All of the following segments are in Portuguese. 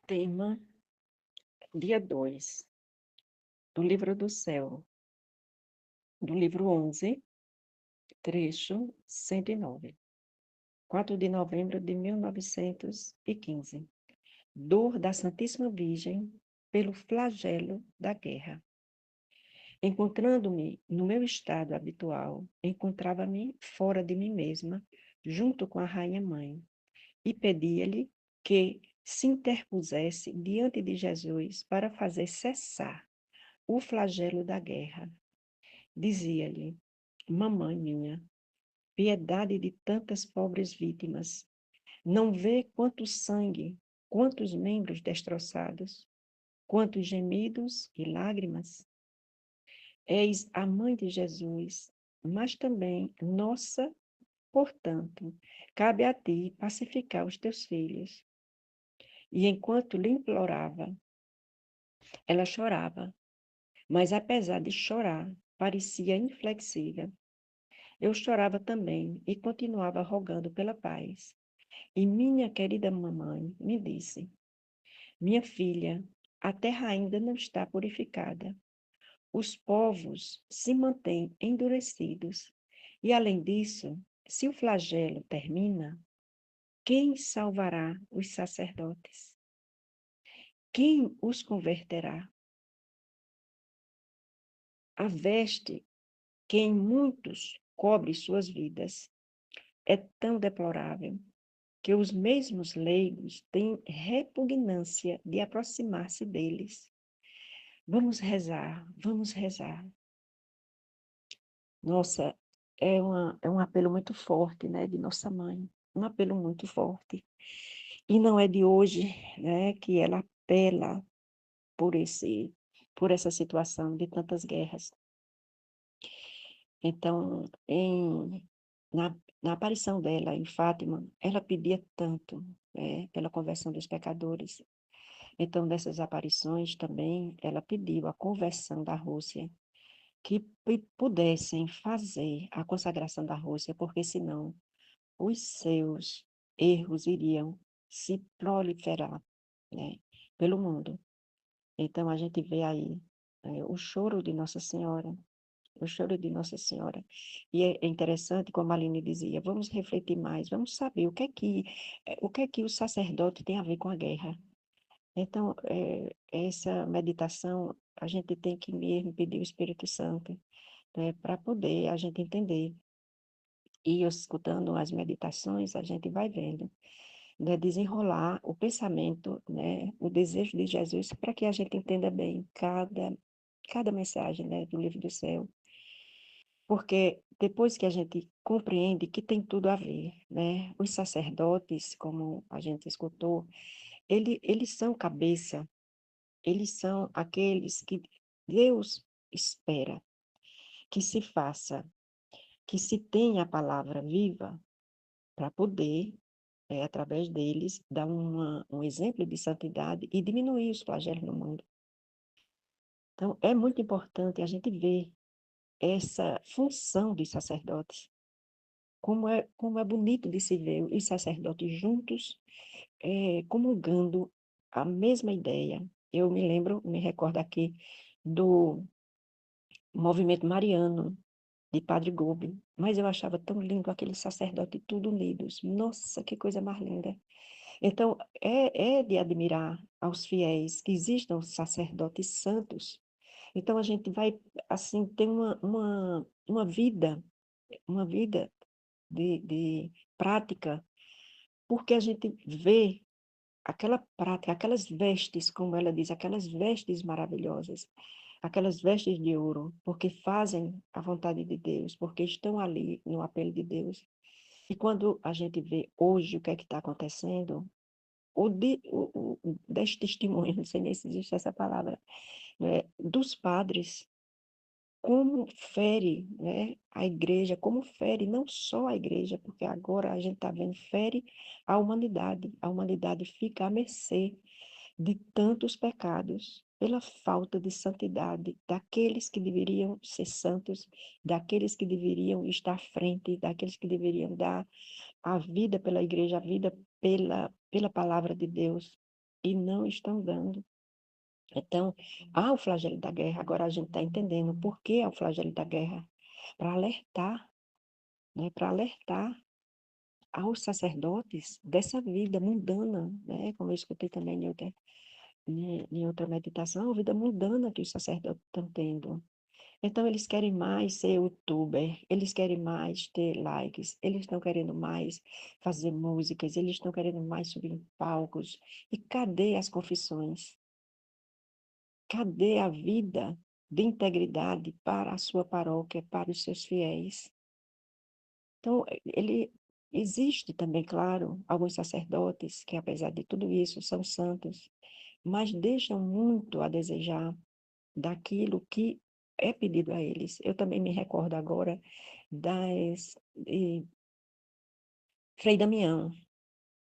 Tema, dia 2 do livro do céu, do livro 11, trecho 109, 4 de novembro de 1915. Dor da Santíssima Virgem pelo flagelo da guerra. Encontrando-me no meu estado habitual, encontrava-me fora de mim mesma, junto com a Rainha Mãe, e pedia-lhe que se interpusesse diante de Jesus para fazer cessar o flagelo da guerra. Dizia-lhe: Mamãe minha, piedade de tantas pobres vítimas, não vê quanto sangue, quantos membros destroçados, quantos gemidos e lágrimas? És a mãe de Jesus, mas também nossa, portanto, cabe a ti pacificar os teus filhos. E enquanto lhe implorava, ela chorava, mas apesar de chorar, parecia inflexível. Eu chorava também e continuava rogando pela paz. E minha querida mamãe me disse: Minha filha, a terra ainda não está purificada. Os povos se mantêm endurecidos. E, além disso, se o flagelo termina, quem salvará os sacerdotes? Quem os converterá? A veste que em muitos cobre suas vidas é tão deplorável que os mesmos leigos têm repugnância de aproximar-se deles. Vamos rezar, vamos rezar. Nossa, é um apelo muito forte, né, de nossa mãe, um apelo muito forte. E não é de hoje, né, que ela apela por por essa situação de tantas guerras. Então, na aparição dela em Fátima, ela pedia tanto, né, pela conversão dos pecadores. Então, nessas aparições também, ela pediu a conversão da Rússia, que pudessem fazer a consagração da Rússia, porque senão os seus erros iriam se proliferar, né, pelo mundo. Então, a gente vê aí o choro de Nossa Senhora, o choro de Nossa Senhora. E é interessante, como a Aline dizia, vamos refletir mais, vamos saber o que é que o sacerdote tem a ver com a guerra. Então, essa meditação, a gente tem que mesmo pedir o Espírito Santo, né, para poder a gente entender. E escutando as meditações, a gente vai vendo, né, desenrolar o pensamento, né, o desejo de Jesus, para que a gente entenda bem cada mensagem, né, do livro do céu. Porque depois que a gente compreende que tem tudo a ver, né, os sacerdotes, como a gente escutou, eles são cabeça. Eles são aqueles que Deus espera que se faça, que se tenha a palavra viva para poder, através deles, dar um exemplo de santidade e diminuir os flagelos no mundo. Então, é muito importante a gente ver essa função dos sacerdotes, como é bonito de se ver os sacerdotes juntos, comungando a mesma ideia. Eu me recordo aqui do movimento mariano de Padre Gobi, mas eu achava tão lindo aquele sacerdote tudo unidos. Nossa, que coisa mais linda. Então, é de admirar aos fiéis que existam sacerdotes santos. Então, a gente vai, assim, ter uma vida de prática, porque a gente vê aquela prática, aquelas vestes, como ela diz, aquelas vestes maravilhosas, aquelas vestes de ouro, porque fazem a vontade de Deus, porque estão ali no apelo de Deus. E quando a gente vê hoje o que é que está acontecendo, o deste testemunho, não sei nem se existe essa palavra, né, dos padres, como fere, né, a igreja, como fere não só a igreja, porque agora a gente está vendo, fere a humanidade fica à mercê de tantos pecados, pela falta de santidade daqueles que deveriam ser santos, daqueles que deveriam estar à frente, daqueles que deveriam dar a vida pela igreja, a vida pela palavra de Deus. e não estão dando. Então, há o flagelo da guerra. Agora a gente está entendendo por que há o flagelo da guerra. Para alertar, né? Para alertar aos sacerdotes dessa vida mundana, né? Como eu escutei também em outra meditação, a vida mundana que os sacerdotes estão tendo. Então, eles querem mais ser youtuber, eles querem mais ter likes, eles estão querendo mais fazer músicas, eles estão querendo mais subir em palcos. E cadê as confissões? Cadê a vida de integridade para a sua paróquia, para os seus fiéis? Então, ele existe também, claro, alguns sacerdotes que, apesar de tudo isso, são santos, mas deixam muito a desejar daquilo que é pedido a eles. Eu também me recordo agora de Frei Damião.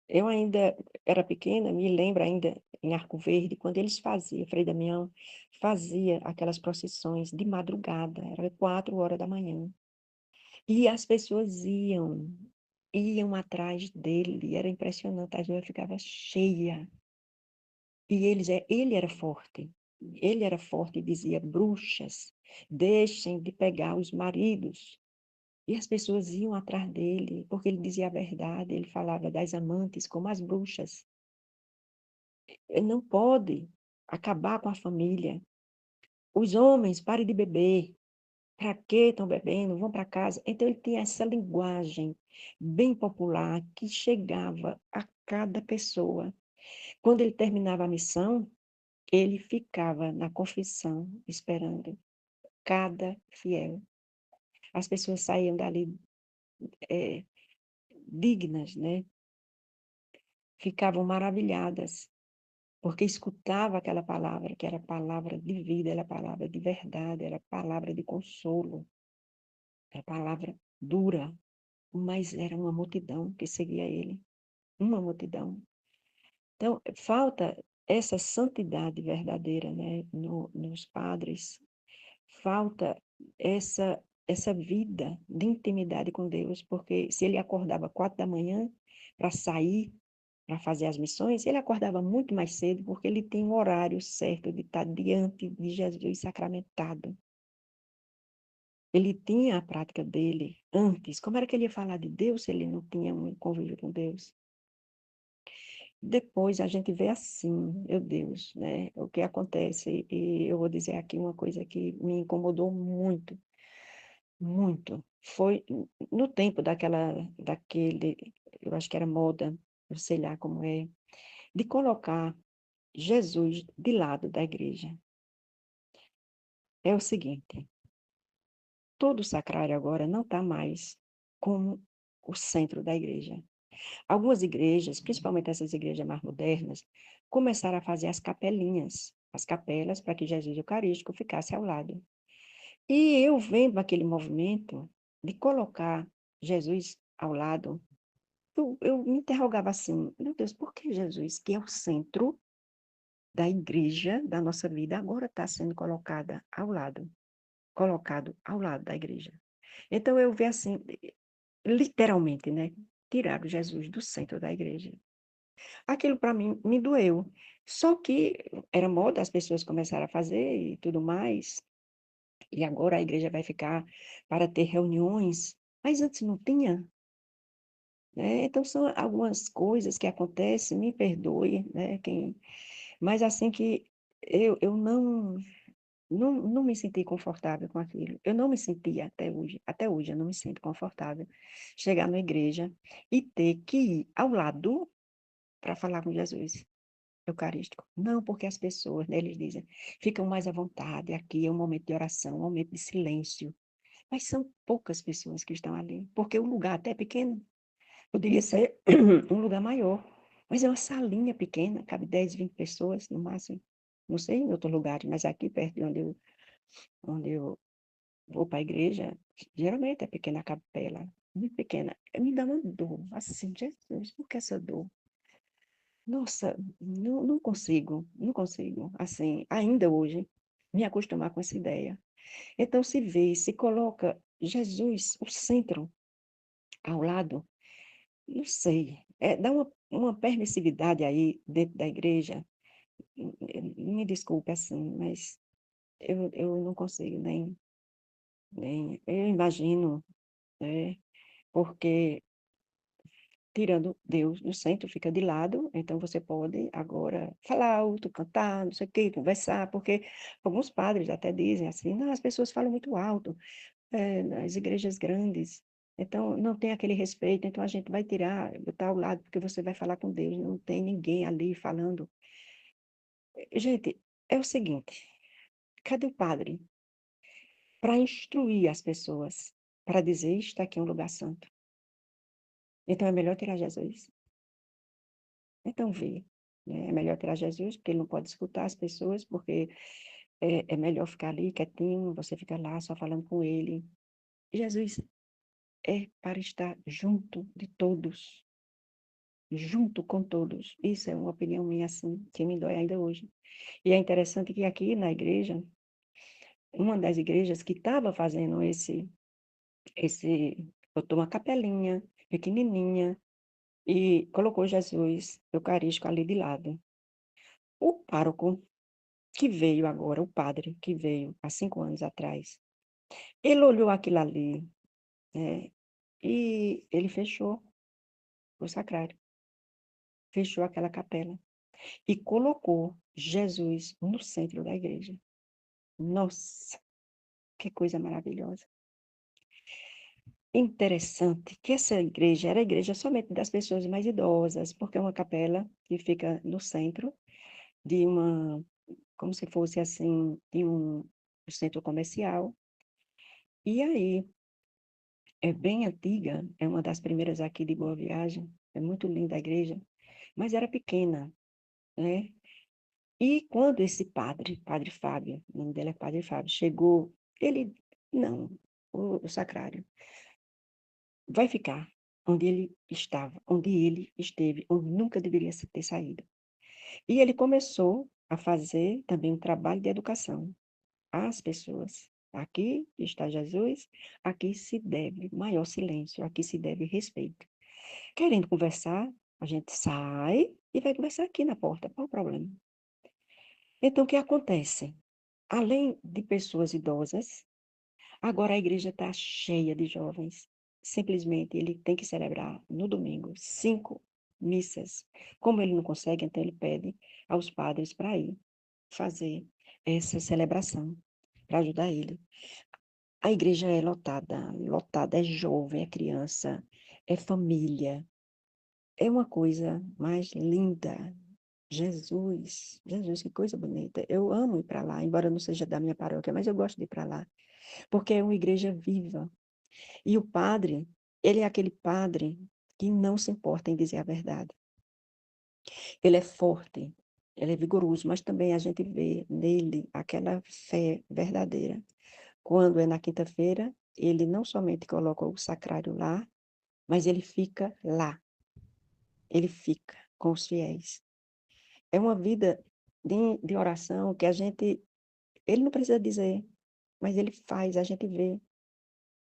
Eu ainda era pequena, me lembro ainda em Arco Verde, quando eles faziam, Frei Damião fazia aquelas procissões de madrugada, era 4 horas da manhã. E as pessoas iam atrás dele, era impressionante, a rua ficava cheia. E ele era forte e dizia, bruxas, deixem de pegar os maridos. E as pessoas iam atrás dele, porque ele dizia a verdade, ele falava das amantes como as bruxas. Ele não pode acabar com a família. Os homens, parem de beber. Para que estão bebendo? Vão para casa. Então, ele tinha essa linguagem bem popular que chegava a cada pessoa. Quando ele terminava a missão, ele ficava na confissão, esperando cada fiel. As pessoas saíam dali dignas, né? Ficavam maravilhadas, porque escutava aquela palavra, que era palavra de vida, era palavra de verdade, era palavra de consolo, era palavra dura, mas era uma multidão que seguia ele, uma multidão. Então, falta essa santidade verdadeira, né, nos padres, falta essa vida de intimidade com Deus, porque se ele acordava 4 da manhã para sair, para fazer as missões, ele acordava muito mais cedo, porque ele tem um horário certo de estar diante de Jesus sacramentado. Ele tinha a prática dele antes. Como era que ele ia falar de Deus se ele não tinha um convívio com Deus? Depois a gente vê assim, meu Deus, né? O que acontece, e eu vou dizer aqui uma coisa que me incomodou muito, muito. Foi no tempo daquele, eu acho que era moda, eu sei lá como é, de colocar Jesus de lado da igreja. É o seguinte, todo o sacrário agora não está mais como o centro da igreja. Algumas igrejas, principalmente essas igrejas mais modernas, começaram a fazer as capelas para que Jesus Eucarístico ficasse ao lado. E eu vendo aquele movimento de colocar Jesus ao lado, eu me interrogava assim, meu Deus, por que Jesus, que é o centro da igreja, da nossa vida, agora está sendo colocado ao lado da igreja? Então eu vi assim, literalmente, né? Tiraram Jesus do centro da igreja. Aquilo para mim me doeu. Só que era moda, as pessoas começaram a fazer e tudo mais, e agora a igreja vai ficar para ter reuniões, mas antes não tinha, né? Então são algumas coisas que acontecem, me perdoe, né? Mas assim que eu não me senti confortável com aquilo. Eu não me sentia até hoje eu não me sinto confortável chegar na igreja e ter que ir ao lado para falar com Jesus eucarístico. Não, porque as pessoas, né, eles dizem, ficam mais à vontade, aqui é um momento de oração, um momento de silêncio. Mas são poucas pessoas que estão ali, porque o lugar até é pequeno, poderia ser um lugar maior, mas é uma salinha pequena, cabe 10, 20 pessoas no máximo. Não sei em outros lugares, mas aqui perto de onde eu vou para a igreja, geralmente é pequena capela, muito pequena. Me dá uma dor, assim, Jesus, por que essa dor? Nossa, não consigo, assim, ainda hoje, me acostumar com essa ideia. Então, se coloca Jesus, o centro, ao lado, não sei, dá uma uma permissividade aí dentro da igreja, me desculpe assim, mas eu não consigo nem eu imagino, né, porque tirando Deus do centro, fica de lado, então você pode agora falar alto, cantar, não sei o quê, conversar, porque alguns padres até dizem assim, não, as pessoas falam muito alto, nas igrejas grandes, então não tem aquele respeito, então a gente vai tirar, botar ao lado, porque você vai falar com Deus, não tem ninguém ali falando. Gente, é o seguinte, cadê o padre para instruir as pessoas, para dizer, está aqui um lugar santo? Então é melhor tirar Jesus. Então vê, né? É melhor tirar Jesus, porque ele não pode escutar as pessoas, porque é melhor ficar ali quietinho, você fica lá só falando com ele. Jesus é para estar junto de todos, junto com todos. Isso é uma opinião minha, assim, que me dói ainda hoje. E é interessante que aqui na igreja, uma das igrejas que estava fazendo botou uma capelinha pequenininha e colocou Jesus Eucarístico ali de lado. O pároco que veio agora, o padre que veio há 5 anos atrás, ele olhou aquilo ali, né, e ele fechou o sacrário, fechou aquela capela e colocou Jesus no centro da igreja. Nossa, que coisa maravilhosa. Interessante que essa igreja era a igreja somente das pessoas mais idosas, porque é uma capela que fica no centro de uma, como se fosse assim, de um centro comercial. E aí, é bem antiga, é uma das primeiras aqui de Boa Viagem, é muito linda a igreja, mas era pequena, né? E quando esse padre, Padre Fábio, o nome dele é Padre Fábio, chegou, ele, não, o sacrário, vai ficar onde ele estava, onde ele esteve, onde nunca deveria ter saído. E ele começou a fazer também um trabalho de educação às pessoas. Aqui está Jesus, aqui se deve maior silêncio, aqui se deve respeito. Querendo conversar, a gente sai e vai conversar aqui na porta. Qual o problema? Então, o que acontece? Além de pessoas idosas, agora a igreja está cheia de jovens. Simplesmente ele tem que celebrar no domingo 5 missas. Como ele não consegue, então ele pede aos padres para ir fazer essa celebração, para ajudar ele. A igreja é lotada, lotada, é jovem, é criança, é família. É uma coisa mais linda. Jesus, Jesus, que coisa bonita. Eu amo ir para lá, embora não seja da minha paróquia, mas eu gosto de ir para lá, porque é uma igreja viva. E o padre, ele é aquele padre que não se importa em dizer a verdade. Ele é forte, ele é vigoroso, mas também a gente vê nele aquela fé verdadeira. Quando é na quinta-feira, ele não somente coloca o sacrário lá, mas ele fica lá, ele fica com os fiéis. É uma vida de oração que a gente, ele não precisa dizer, mas ele faz, a gente vê.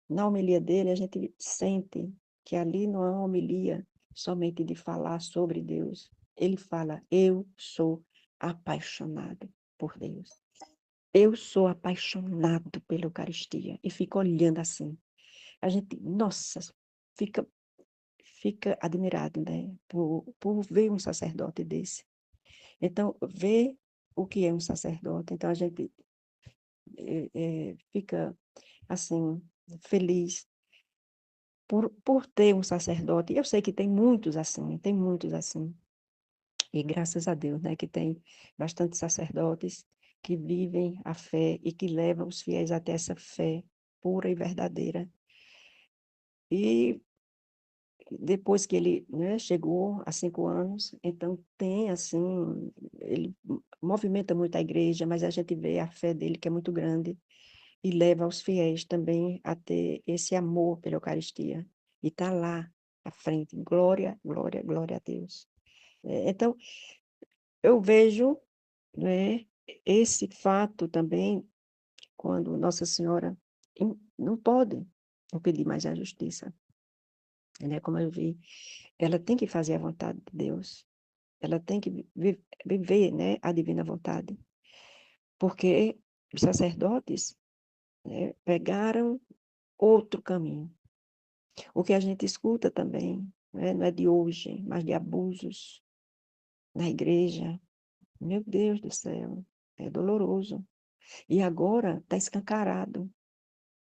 Na homilia dele, a gente sente que ali não é uma homilia somente de falar sobre Deus. Ele fala, eu sou apaixonado por Deus. Eu sou apaixonado pela Eucaristia. E fica olhando assim. A gente, nossa, fica, fica admirado, né? Por ver um sacerdote desse. Então, ver o que é um sacerdote. Então, a gente fica, assim, feliz por ter um sacerdote. Eu sei que tem muitos assim. E graças a Deus, né, que tem bastante sacerdotes que vivem a fé e que levam os fiéis até essa fé pura e verdadeira. E depois que ele, né, chegou há 5 anos, então tem assim, ele movimenta muito a igreja, mas a gente vê a fé dele que é muito grande e leva os fiéis também a ter esse amor pela Eucaristia. E está lá à frente. Glória, glória, glória a Deus. Então, eu vejo, né, esse fato também, quando Nossa Senhora não pode impedir mais a justiça. né? Como eu vi, ela tem que fazer a vontade de Deus, ela tem que viver, né, a divina vontade, porque os sacerdotes, né, pegaram outro caminho. O que a gente escuta também, né, não é de hoje, mas de abusos na igreja. Meu Deus do céu, é doloroso. E agora está escancarado.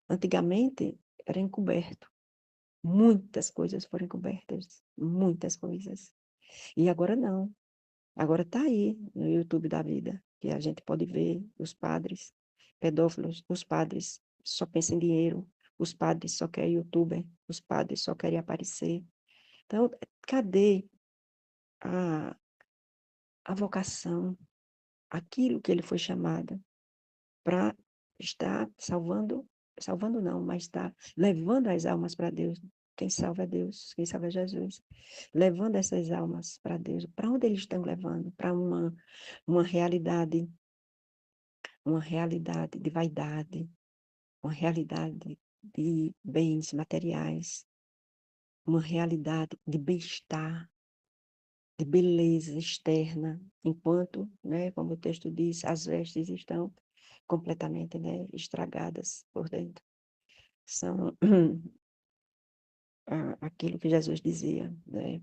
Antigamente era encoberto. Muitas coisas foram encobertas, muitas coisas. E agora não. Agora está aí no YouTube da vida, que a gente pode ver os padres pedófilos, os padres só pensam em dinheiro, os padres só querem youtuber, os padres só querem aparecer. Então, cadê a, a vocação, aquilo que ele foi chamado para estar salvando, salvando não, mas está levando as almas para Deus. Quem salva é Deus, quem salva é Jesus. Levando essas almas para Deus. Para onde eles estão levando? Para uma realidade de vaidade, uma realidade de bens materiais, uma realidade de bem-estar, de beleza externa, enquanto, né, como o texto diz, as vestes estão completamente, né, estragadas por dentro. São aquilo que Jesus dizia, né,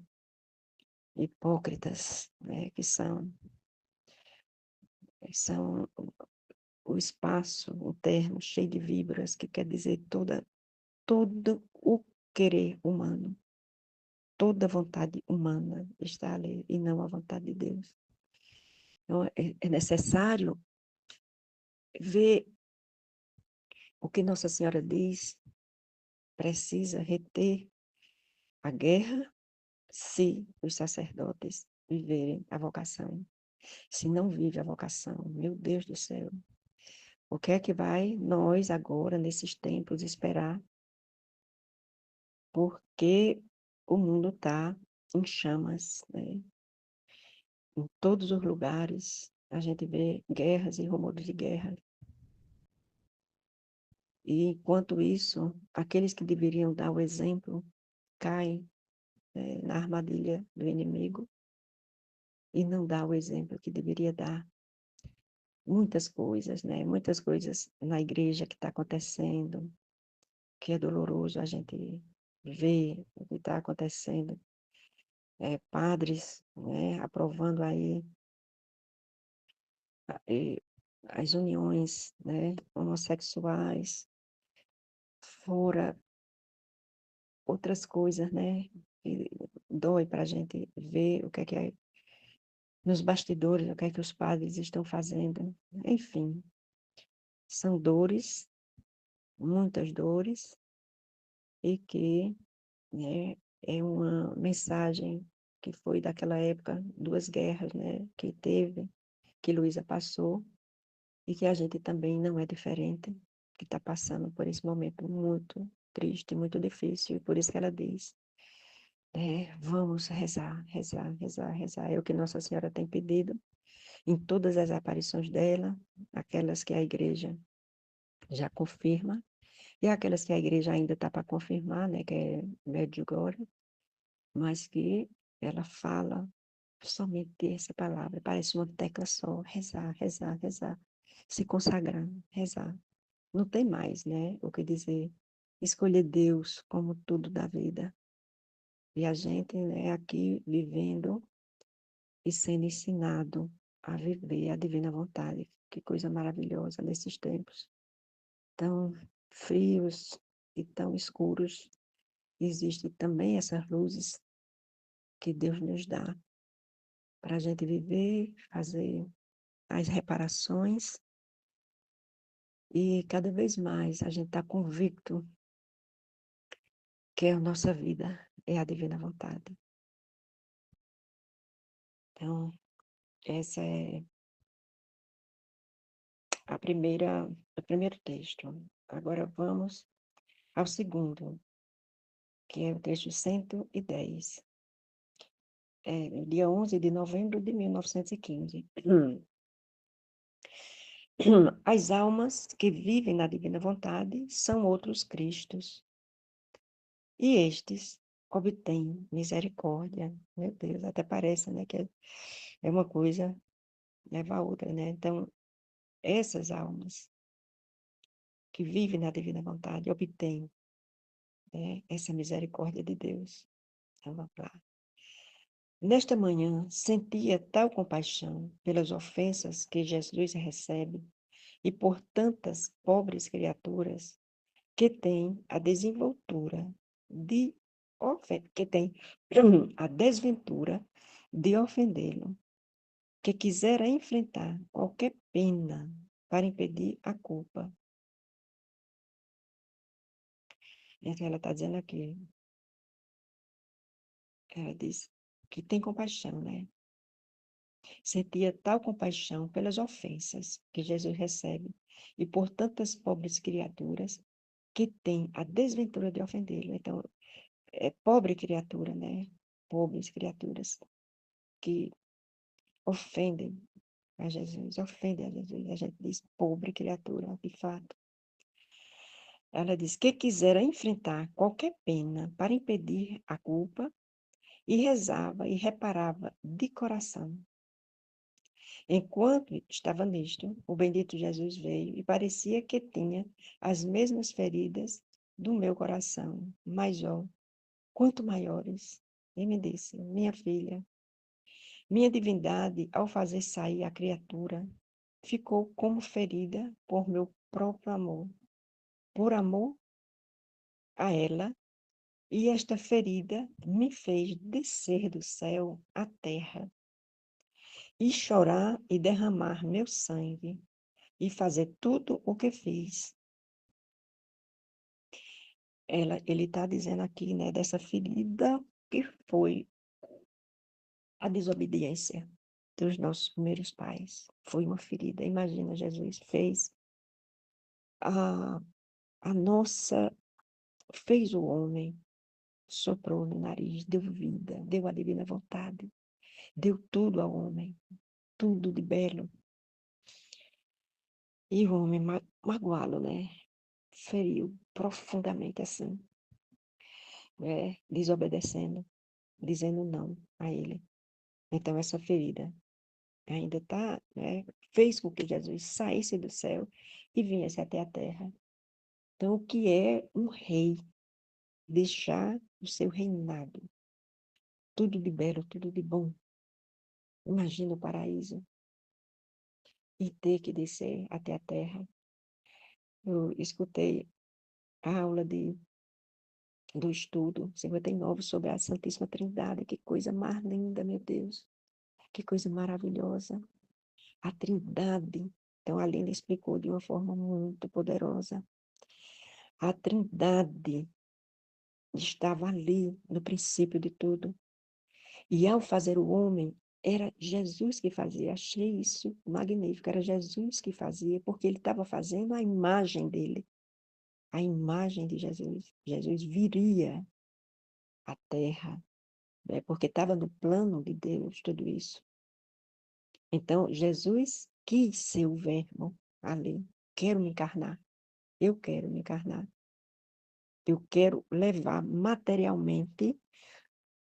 hipócritas, né, que são o espaço, o termo cheio de víboras, que quer dizer todo o querer humano, toda vontade humana está ali, e não a vontade de Deus. Então, é necessário ver o que Nossa Senhora diz, precisa reter a guerra se os sacerdotes viverem a vocação. Se não vive a vocação, meu Deus do céu, o que é que vai nós agora, nesses tempos, esperar? Porque o mundo está em chamas, né? Em todos os lugares a gente vê guerras e rumores de guerra. E enquanto isso, aqueles que deveriam dar o exemplo caem, né, na armadilha do inimigo e não dá o exemplo que deveria dar. Muitas coisas, né? Muitas coisas na igreja que está acontecendo, que é doloroso a gente ver o que está acontecendo. Padres, né, aprovando aí eh, as uniões, né, homossexuais, fora outras coisas, né, que dói para a gente ver o que é nos bastidores, o que é que os padres estão fazendo. Enfim, são dores, muitas dores, e que, né, é uma mensagem que foi daquela época, duas guerras, né, que teve, que Luísa passou, e que a gente também não é diferente, que está passando por esse momento muito triste, muito difícil, e por isso que ela diz, vamos rezar, rezar, rezar, rezar, é o que Nossa Senhora tem pedido em todas as aparições dela, aquelas que a igreja já confirma, e aquelas que a igreja ainda está para confirmar, né, que é Medjugorje, mas que ela fala somente essa palavra, parece uma tecla só, rezar, rezar, rezar, se consagrar, rezar. Não tem mais, né, o que dizer. Escolher Deus como tudo da vida. E a gente, né, aqui vivendo e sendo ensinado a viver a divina vontade. Que coisa maravilhosa nesses tempos tão frios e tão escuros. Existem também essas luzes que Deus nos dá para a gente viver, fazer as reparações e cada vez mais a gente está convicto que a nossa vida é a divina vontade. Então, essa é o primeiro texto. Agora vamos ao segundo, que é o texto 110. Dia 11 de novembro de 1915. As almas que vivem na divina vontade são outros Cristos, e estes, obtém misericórdia. Meu Deus, até parece, né, que é uma coisa leva a outra, né? Então, essas almas que vivem na divina vontade obtêm, né, essa misericórdia de Deus. Então, vamos lá. Nesta manhã, sentia tal compaixão pelas ofensas que Jesus recebe e por tantas pobres criaturas que têm a desenvoltura de que têm a desventura de ofendê-lo, que quisera enfrentar qualquer pena para impedir a culpa. Então, ela está dizendo aqui, ela diz que tem compaixão, né? Sentia tal compaixão pelas ofensas que Jesus recebe e por tantas pobres criaturas que têm a desventura de ofendê-lo. Então, é pobre criatura, né? Pobres criaturas que ofendem a Jesus. A gente diz pobre criatura, de fato. Ela diz que quisera enfrentar qualquer pena para impedir a culpa e rezava e reparava de coração. Enquanto estava nisto, o bendito Jesus veio e parecia que tinha as mesmas feridas do meu coração, mas, ó, quanto maiores. E me disse, minha filha, minha divindade, ao fazer sair a criatura, ficou como ferida por meu próprio amor, por amor a ela, e esta ferida me fez descer do céu à terra, e chorar e derramar meu sangue, e fazer tudo o que fiz. Ele está dizendo aqui, né, dessa ferida que foi a desobediência dos nossos primeiros pais. Foi uma ferida. Imagina, Jesus a, a nossa, fez o homem, soprou no nariz, deu vida, deu a divina vontade, deu tudo ao homem, tudo de belo. E o homem magoá-lo, né? Feriu profundamente assim, desobedecendo, dizendo não a ele. Então, essa ferida ainda está, né, fez com que Jesus saísse do céu e viesse até a terra. Então, o que é um rei deixar o seu reinado? Tudo de belo, tudo de bom. Imagina o paraíso e ter que descer até a terra. Eu escutei a aula do estudo 59 sobre a Santíssima Trindade. Que coisa mais linda, meu Deus. Que coisa maravilhosa. A Trindade. Então, a Lina explicou de uma forma muito poderosa. A Trindade estava ali no princípio de tudo. E ao fazer o homem, era Jesus que fazia. Achei isso magnífico. Era Jesus que fazia, porque ele estava fazendo a imagem dele, a imagem de Jesus. Jesus viria à terra, né? Porque estava no plano de Deus tudo isso. Então, Jesus quis ser o verbo ali. Quero me encarnar. Eu quero me encarnar. Eu quero levar materialmente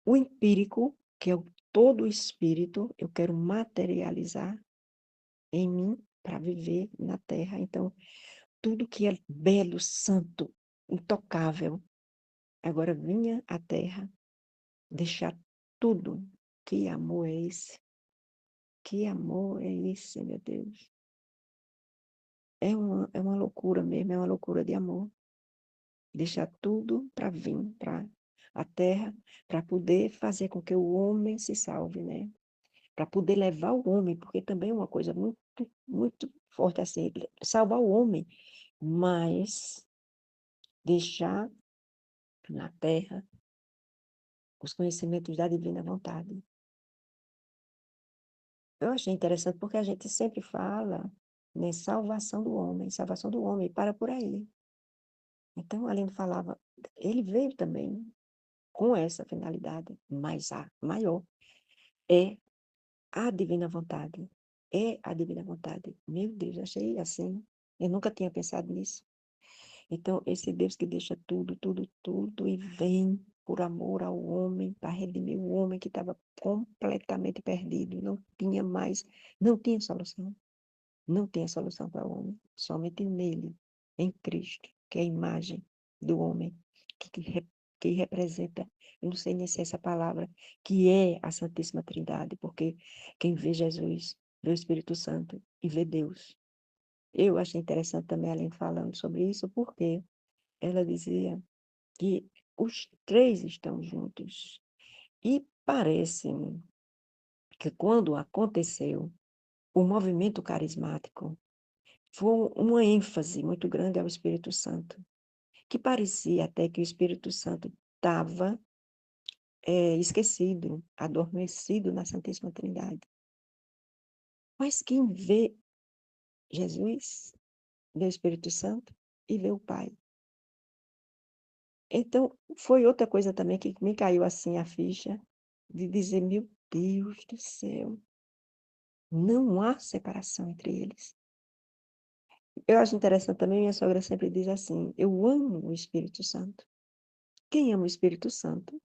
o empírico, que é o todo o espírito, eu quero materializar em mim para viver na terra. Então, tudo que é belo, santo, intocável, agora vinha à terra deixar tudo. Que amor é esse? Que amor é esse, meu Deus? É uma loucura mesmo, é uma loucura de amor. Deixar tudo para vir para a terra, para poder fazer com que o homem se salve, né? Para poder levar o homem, porque também é uma coisa muito, muito forte assim, salvar o homem, mas deixar na terra os conhecimentos da divina vontade. Eu achei interessante porque a gente sempre fala, né, salvação do homem, para por aí. Então, além de falava, ele veio também com essa finalidade, mas a maior é a divina vontade. É a divina vontade. Meu Deus, achei assim. Eu nunca tinha pensado nisso. Então, esse Deus que deixa tudo, tudo, tudo e vem por amor ao homem, para redimir o homem que estava completamente perdido, não tinha solução. Não tem solução para o homem, somente nele, em Cristo, que é a imagem do homem, que representa, eu não sei nem se é essa palavra, que é a Santíssima Trindade, porque quem vê Jesus, vê o Espírito Santo e vê Deus. Eu achei interessante também ela falando sobre isso, porque ela dizia que os três estão juntos. E parece-me que quando aconteceu o movimento carismático, foi uma ênfase muito grande ao Espírito Santo, que parecia até que o Espírito Santo estava esquecido, adormecido na Santíssima Trindade. Mas quem vê Jesus, vê o Espírito Santo e vê o Pai. Então, foi outra coisa também que me caiu assim a ficha, de dizer, meu Deus do céu, não há separação entre eles. Eu acho interessante também, minha sogra sempre diz assim, eu amo o Espírito Santo. Quem ama o Espírito Santo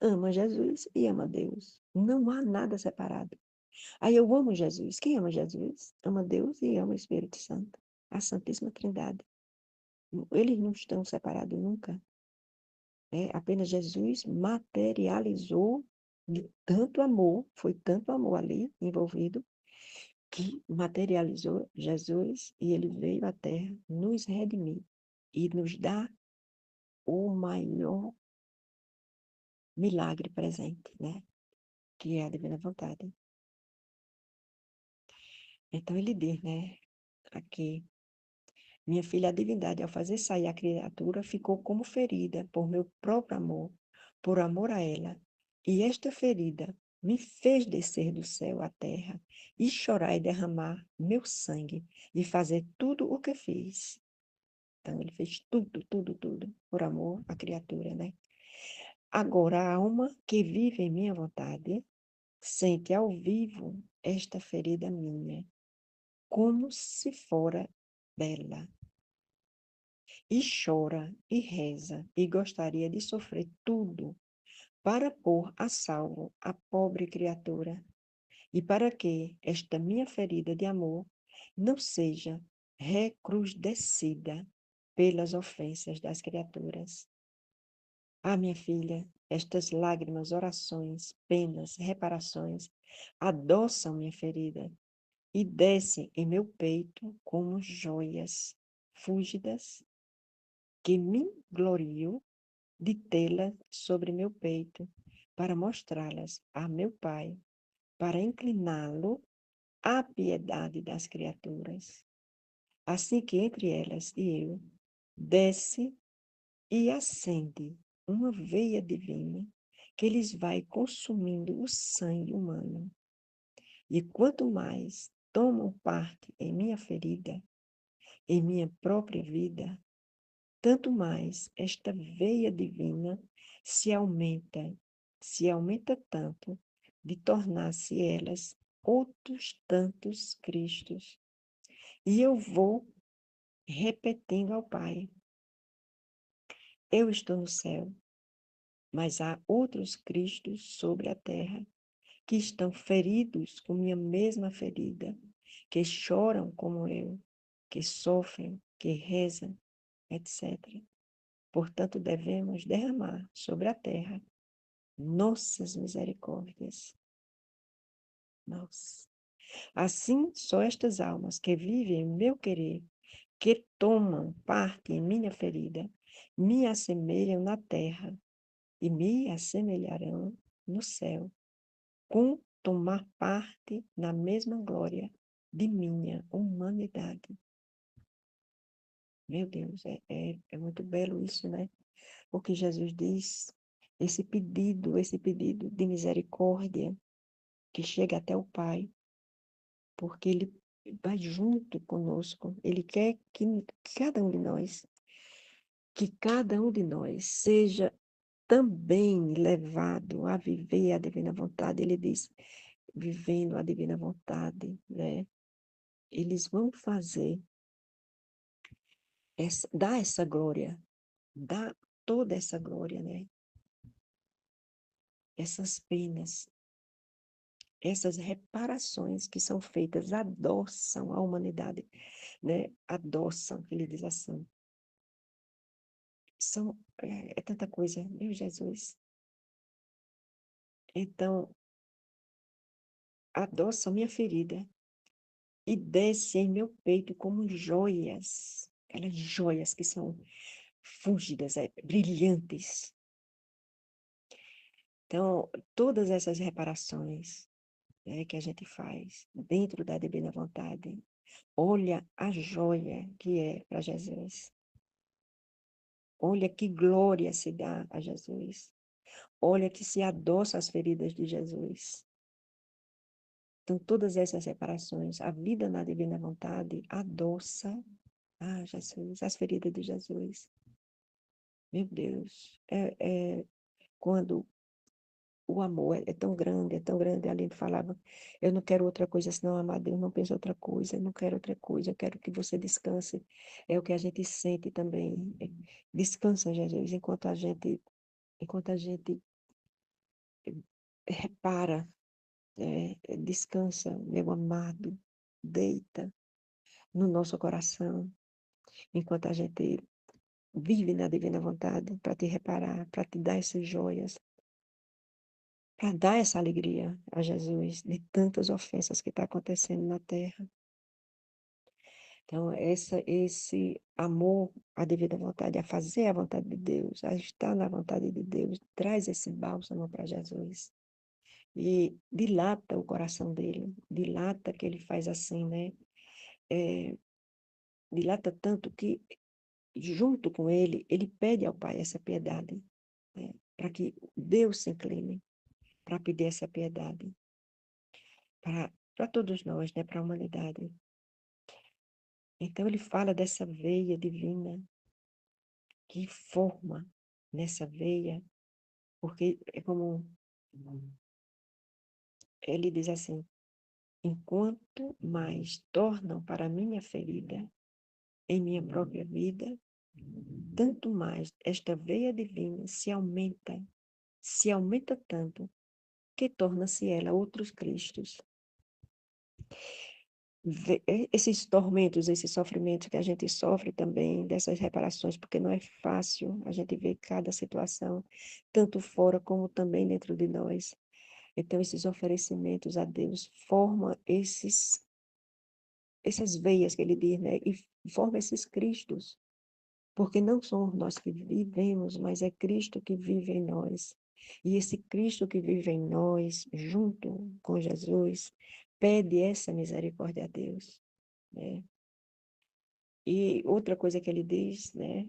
ama Jesus e ama Deus. Não há nada separado. Aí eu amo Jesus. Quem ama Jesus? Ama Deus e ama o Espírito Santo. A Santíssima Trindade. Eles não estão separados nunca. Apenas Jesus materializou de tanto amor, foi tanto amor ali envolvido, que materializou Jesus e ele veio à Terra nos redimir e nos dar o maior milagre presente, né? Que é a divina vontade. Então ele diz, né, aqui, minha filha, a divindade, ao fazer sair a criatura, ficou como ferida por meu próprio amor, por amor a ela. E esta ferida me fez descer do céu à terra e chorar e derramar meu sangue e fazer tudo o que fiz. Então ele fez tudo, tudo, tudo, por amor à criatura, né? Agora a alma que vive em minha vontade sente ao vivo esta ferida minha como se fora dela. E chora e reza e gostaria de sofrer tudo para pôr a salvo a pobre criatura e para que esta minha ferida de amor não seja recrudescida pelas ofensas das criaturas. Ah, minha filha, estas lágrimas, orações, penas, reparações adoçam minha ferida e desce em meu peito como joias fúlgidas, que me glorio de tê-las sobre meu peito, para mostrá-las a meu Pai, para incliná-lo à piedade das criaturas. Assim que entre elas e eu, desce e acende uma veia divina que lhes vai consumindo o sangue humano. E quanto mais tomam parte em minha ferida, em minha própria vida, tanto mais esta veia divina se aumenta tanto, de tornar-se elas outros tantos Cristos. E eu vou repetindo ao Pai: eu estou no céu, mas há outros Cristos sobre a terra que estão feridos com minha mesma ferida, que choram como eu, que sofrem, que rezam, etc. Portanto, devemos derramar sobre a terra nossas misericórdias. Nossa. Assim, só estas almas que vivem em meu querer, que tomam parte em minha ferida, me assemelham na terra e me assemelharão no céu, com tomar parte na mesma glória de minha humanidade. Meu Deus, é muito belo isso, né? Porque Jesus diz, esse pedido de misericórdia que chega até o Pai, porque Ele vai junto conosco. Ele quer que cada um de nós seja também levado a viver a divina vontade. Ele diz, vivendo a divina vontade, né? Eles vão fazer, dar essa glória, dar toda essa glória, né? essas penas, essas reparações que são feitas adoçam a humanidade, né? Adoçam, ele diz assim. É tanta coisa, meu Jesus. Então, adoça minha ferida e desce em meu peito como joias, aquelas joias que são fúlgidas, brilhantes. Então, todas essas reparações, né, que a gente faz dentro da divina vontade, olha a joia que é para Jesus. Olha que glória se dá a Jesus. Olha que se adoça as feridas de Jesus. Então, todas essas reparações, a vida na divina vontade adoça a Jesus, as feridas de Jesus. Meu Deus, quando o amor é tão grande, é tão grande. A Aline falava, eu não quero outra coisa senão amar Deus, não penso outra coisa, eu não quero outra coisa, eu quero que você descanse. É o que a gente sente também. Descansa, Jesus, enquanto a gente repara, descansa, meu amado, deita no nosso coração, enquanto a gente vive na divina vontade para te reparar, para te dar essas joias, para dar essa alegria a Jesus de tantas ofensas que está acontecendo na terra. Então, esse amor à devida vontade, a fazer a vontade de Deus, a estar na vontade de Deus, traz esse bálsamo para Jesus. E dilata o coração dele, dilata que ele faz assim, né? Dilata tanto que, junto com ele, ele pede ao Pai essa piedade, né? Para que Deus se incline, para pedir essa piedade para todos nós, né? Para a humanidade. Então, ele fala dessa veia divina que forma nessa veia, porque é como ele diz assim: enquanto mais tornam para minha ferida em minha própria vida, tanto mais esta veia divina se aumenta tanto, que torna-se ela outros Cristos. Esses tormentos, esses sofrimentos que a gente sofre também, dessas reparações, porque não é fácil a gente ver cada situação, tanto fora como também dentro de nós. Então, esses oferecimentos a Deus formam essas veias que ele diz, né? E forma esses Cristos, porque não somos nós que vivemos, mas é Cristo que vive em nós. E esse Cristo que vive em nós, junto com Jesus, pede essa misericórdia a Deus, né? E outra coisa que ele diz, né?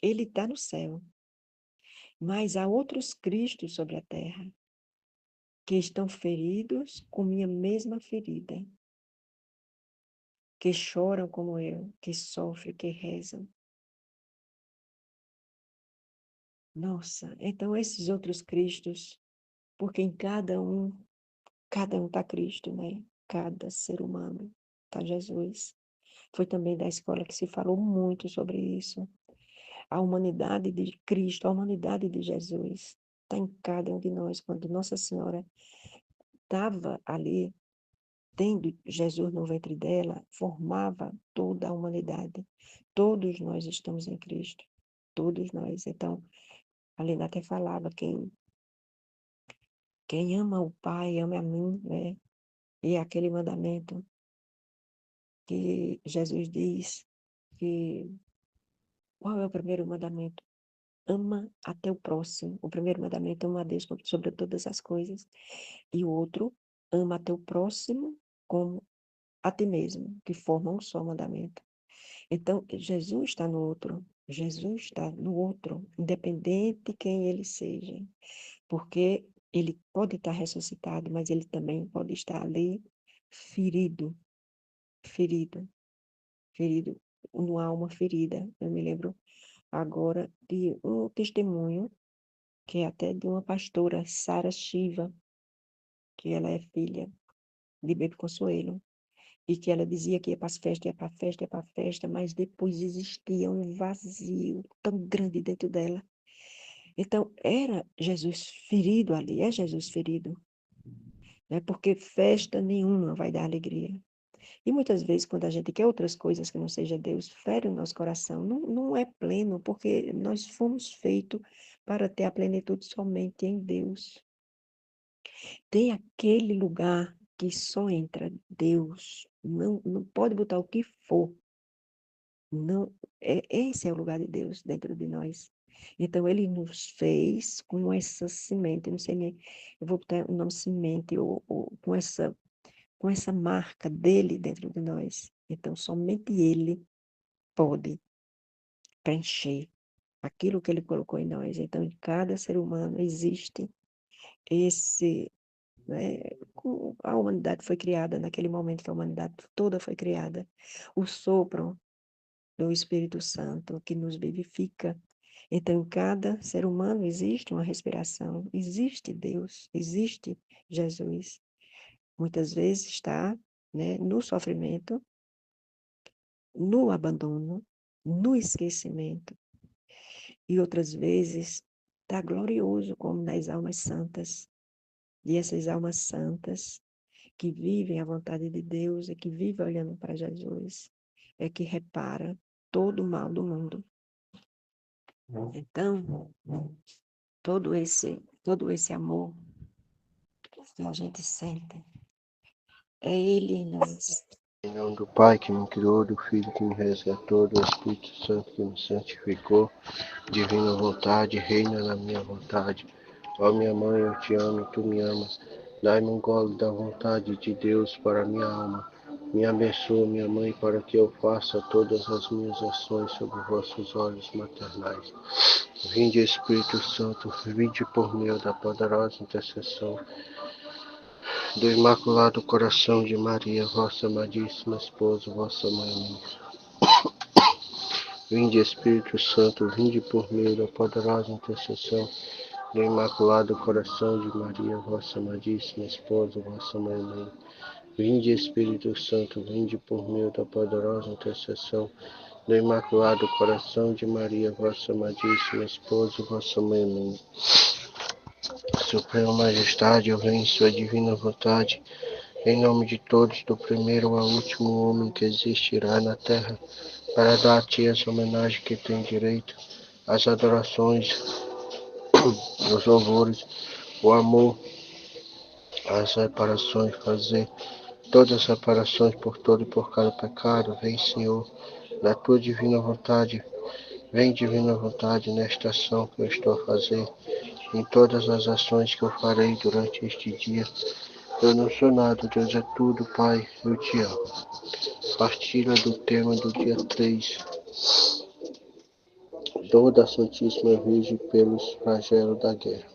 Ele está no céu, mas há outros Cristos sobre a terra que estão feridos com minha mesma ferida, que choram como eu, que sofrem, que rezam. Nossa, então esses outros Cristos, porque em cada um está Cristo, né? Cada ser humano está Jesus. Foi também da escola que se falou muito sobre isso. A humanidade de Cristo, a humanidade de Jesus está em cada um de nós. Quando Nossa Senhora estava ali, tendo Jesus no ventre dela, formava toda a humanidade. Todos nós estamos em Cristo. Todos nós. Então, a Lina até falava, quem ama o Pai, ama a mim, né? E é aquele mandamento que Jesus diz que... Qual é o primeiro mandamento? Ama a teu próximo. O primeiro mandamento, ama a Deus sobre todas as coisas. E o outro, ama a teu próximo como a ti mesmo, que formam um só mandamento. Então, Jesus está no outro. Jesus está no outro, independente de quem ele seja. Porque ele pode estar ressuscitado, mas ele também pode estar ali ferido, ferido, ferido, uma alma ferida. Eu me lembro agora de um testemunho, que é até de uma pastora, Sara Shiva, que ela é filha de Bebe Consuelo, e que ela dizia que ia para as festas, ia para a festa, ia para a festa, mas depois existia um vazio tão grande dentro dela, Então, era Jesus ferido ali, é Jesus ferido, né? Porque festa nenhuma vai dar alegria. E muitas vezes, quando a gente quer outras coisas que não seja Deus, fere o nosso coração. Não é pleno, porque nós fomos feitos para ter a plenitude somente em Deus. Tem aquele lugar que só entra Deus. Não pode botar o que for. Não, esse é o lugar de Deus dentro de nós. Então, ele nos fez com essa semente, não sei nem, eu vou botar o nome semente, ou com essa marca dele dentro de nós. Então, somente ele pode preencher aquilo que ele colocou em nós. Então, em cada ser humano existe esse, né, a humanidade foi criada naquele momento que a humanidade toda foi criada. O sopro do Espírito Santo que nos vivifica. Então, em cada ser humano existe uma respiração, existe Deus, existe Jesus. Muitas vezes está, né, no sofrimento, no abandono, no esquecimento, e outras vezes está glorioso, como nas almas santas. E essas almas santas que vivem a vontade de Deus e que vivem olhando para Jesus, é que repara todo o mal do mundo. Então, todo esse amor que a gente sente, é Ele em nós. Em nome do Pai que me criou, do Filho que me resgatou, do Espírito Santo que me santificou, divina vontade, reina na minha vontade. Ó minha mãe, eu te amo e tu me amas. Dai-me um gole da vontade de Deus para a minha alma. Me abençoa, minha mãe, para que eu faça todas as minhas ações sob vossos olhos maternais. Vinde, Espírito Santo, vinde por meio da poderosa intercessão do Imaculado Coração de Maria, vossa amadíssima esposa, vossa mãe. Vinde, Espírito Santo, vinde por meio da poderosa intercessão do Imaculado Coração de Maria, vossa amadíssima esposa, vossa mãe. Vinde, Espírito Santo, vinde por meio da poderosa intercessão do Imaculado Coração de Maria, vossa amadíssima esposa, vossa mãe. Suprema Majestade, eu venho em sua divina vontade, em nome de todos, do primeiro ao último homem que existirá na terra, para dar a ti as homenagens que tem direito, as adorações, os louvores, o amor, as reparações, fazer todas as reparações por todo e por cada pecado. Vem, Senhor, na tua divina vontade, vem divina vontade nesta ação que eu estou a fazer, em todas as ações que eu farei durante este dia. Eu não sou nada, Deus é tudo, Pai, eu te amo. Partilha do tema do dia 3. Dor da Santíssima Virgem pelos flagelos da guerra.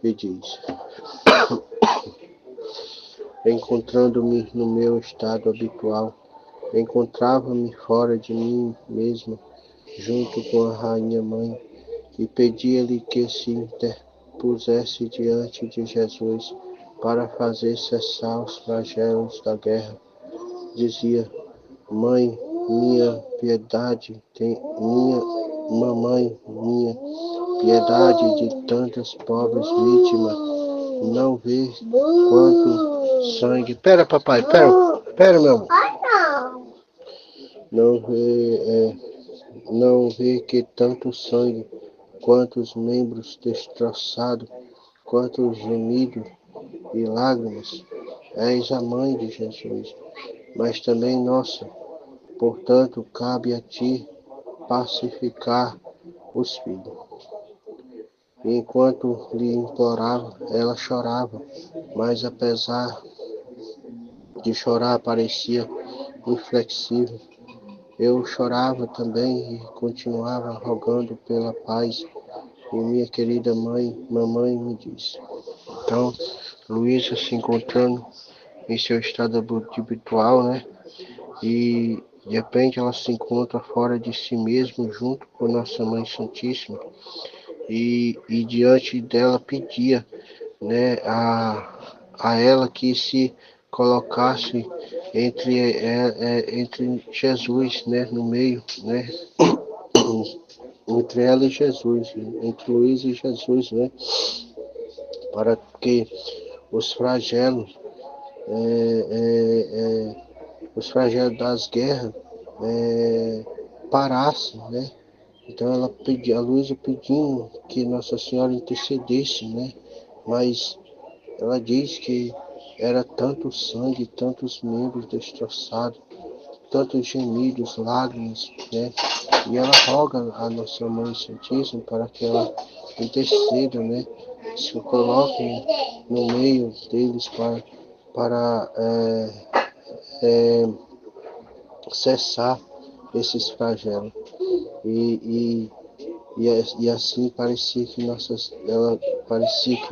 E diz: encontrando-me no meu estado habitual, encontrava-me fora de mim mesmo, junto com a Rainha Mãe, e pedia-lhe que se interpusesse diante de Jesus para fazer cessar os flagelos da guerra. Dizia: Mãe, minha piedade, minha mamãe, minha piedade de tantas pobres vítimas, não vê quanto sangue. Pera, papai, pera, meu amor. Não vê que tanto sangue, quantos membros destroçados, quantos gemidos e lágrimas. És a mãe de Jesus, mas também nossa. Portanto, cabe a ti pacificar os filhos. E enquanto lhe implorava, ela chorava, mas apesar de chorar parecia inflexível. Eu chorava também e continuava rogando pela paz. E minha querida mamãe me disse. Então, Luísa se encontrando em seu estado habitual, né? E de repente ela se encontra fora de si mesma, junto com Nossa Mãe Santíssima, e diante dela pedia, né, a ela que se colocasse entre Jesus, né, no meio, né, entre ela e Jesus, entre Luiz e Jesus, né? Para que os flagelos, os flagelos das guerras parassem, né? Então ela pediu, a Luísa pedindo que Nossa Senhora intercedesse, né? Mas ela diz que era tanto sangue, tantos membros destroçados, tantos gemidos, lágrimas, né? E ela roga a Nossa Mãe Santíssima para que ela interceda, né? Se coloque no meio deles para cessar esses flagelos. E, e assim parecia que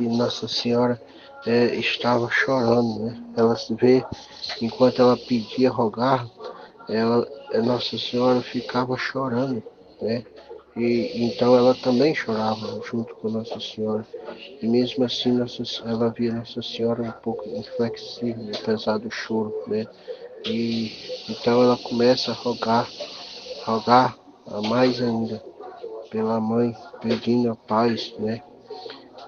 Nossa Senhora estava chorando, né? Ela se vê, enquanto ela pedia, rogar, Nossa Senhora ficava chorando, né? E então ela também chorava junto com Nossa Senhora. E mesmo assim ela via Nossa Senhora um pouco inflexível, apesar do choro, né? E então ela começa a rogar a mais ainda pela mãe, pedindo a paz, né?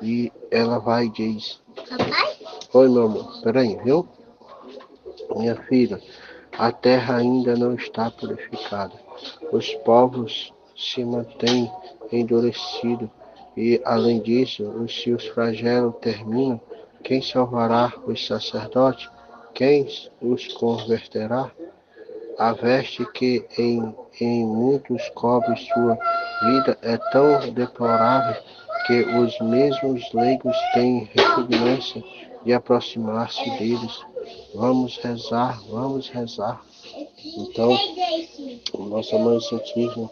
E ela vai e diz: Papai? Oi, meu amor, peraí, viu? Minha filha, a terra ainda não está purificada. Os povos se mantêm endurecidos e, além disso, os seus flagelos terminam. Quem salvará os sacerdotes? Quem os converterá? A veste que em muitos cobre sua vida é tão deplorável que os mesmos leigos têm repugnância de aproximar-se deles. Vamos rezar, vamos rezar. Então, nossa Mãe Santíssima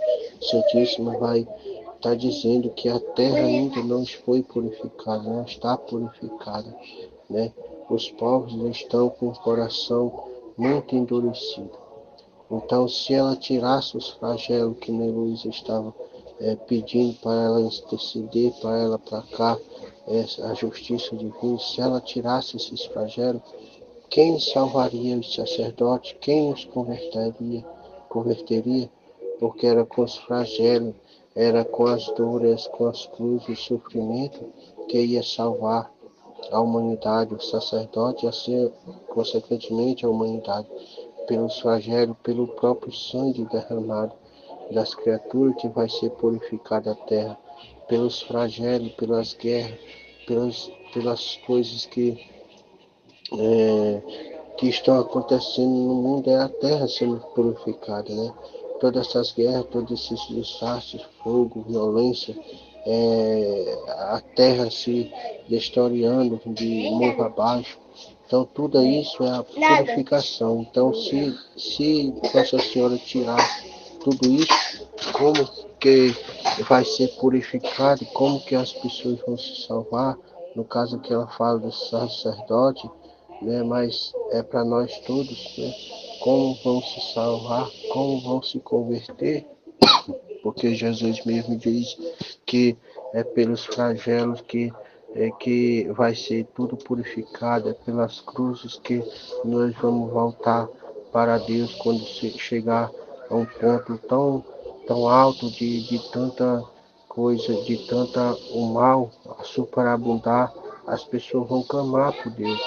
vai estar dizendo que a terra ainda não foi purificada, não está purificada, né? Os povos estão com o coração muito endurecido. Então, se ela tirasse os flagelos que Neluísa estava pedindo para ela interceder, para ela placar a justiça divina, se ela tirasse esses flagelos, quem salvaria os sacerdotes? Quem os converteria? Porque era com os flagelos, era com as dores, com as cruzes, o sofrimento que ia salvar a humanidade, o sacerdote e assim, consequentemente, a humanidade, pelos flagelos, pelo próprio sangue derramado das criaturas que vai ser purificada a terra, pelos flagelos, pelas guerras, pelas coisas que estão acontecendo no mundo, é a terra sendo purificada, né? Todas essas guerras, todos esses desastres, fogo, violência, a terra se destruindo de morro abaixo. Então, tudo isso é a purificação. Então, se Nossa Senhora tirar tudo isso, como que vai ser purificado, como que as pessoas vão se salvar? No caso que ela fala do sacerdote, né? Mas é para nós todos, né? Como vão se salvar, como vão se converter, porque Jesus mesmo diz que é pelos flagelos que vai ser tudo purificado, é pelas cruzes que nós vamos voltar para Deus quando chegar a um ponto tão alto de tanta coisa, de tanta o mal a superabundar, as pessoas vão clamar por Deus.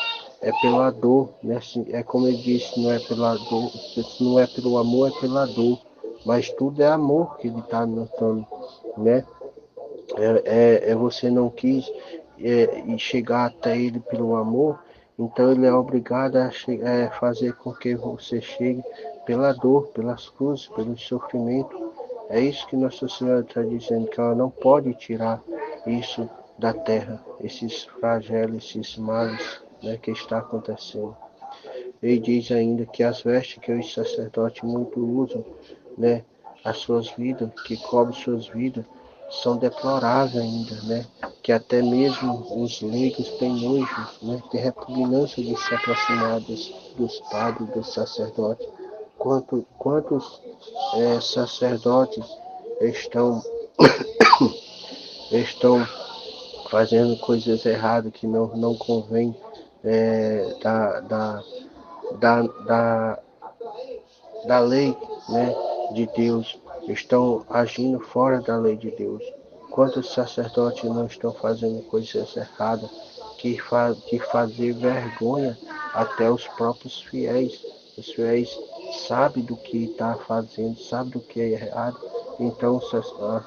É pela dor, né? É como ele disse, não é pela dor, não é pelo amor, é pela dor. Mas tudo é amor que ele está notando, né? Você não quis chegar até ele pelo amor, então ele é obrigado a fazer com que você chegue pela dor, pelas cruzes, pelo sofrimento. É isso que Nossa Senhora está dizendo, que ela não pode tirar isso da terra, esses flagelos, esses males, né, que está acontecendo. Ele diz ainda que as vestes que os sacerdotes muito usam, né, as suas vidas, que cobrem suas vidas, são deploráveis ainda, né? Que até mesmo os leigos têm nojo, né? Tem repugnância de se aproximar dos padres, dos sacerdotes. Quantos sacerdotes estão, estão fazendo coisas erradas que não convém da, da, da lei, né, de Deus. estão agindo fora da lei de Deus. Quantos sacerdotes não estão fazendo coisas erradas, que fazer vergonha até os próprios fiéis. Os fiéis sabem do que está fazendo, sabem do que é errado. Então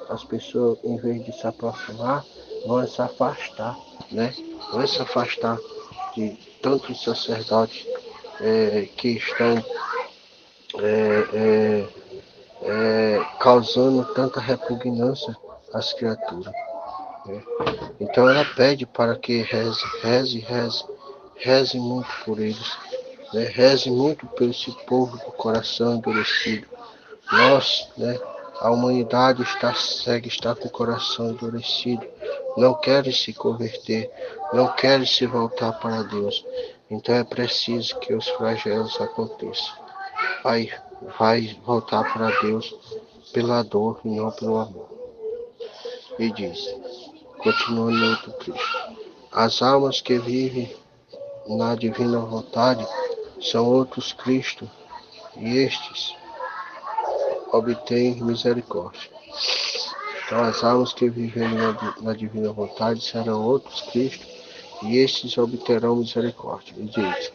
as pessoas, em vez de se aproximar, vão se afastar, né? Vão se afastar de tantos sacerdotes que estão causando tanta repugnância às criaturas. Né? Então ela pede para que reze muito por eles, né? Reze muito por esse povo do coração endurecido. Nós, né, a humanidade está com o coração endurecido, não quer se converter, não quer se voltar para Deus. Então é preciso que os flagelos aconteçam. Vai voltar para Deus pela dor e não pelo amor. E diz, continuando no outro trecho, as almas que vivem na divina vontade são outros Cristo, e estes obtêm misericórdia. Então as almas que vivem na divina vontade serão outros Cristo, e estes obterão misericórdia. E diz,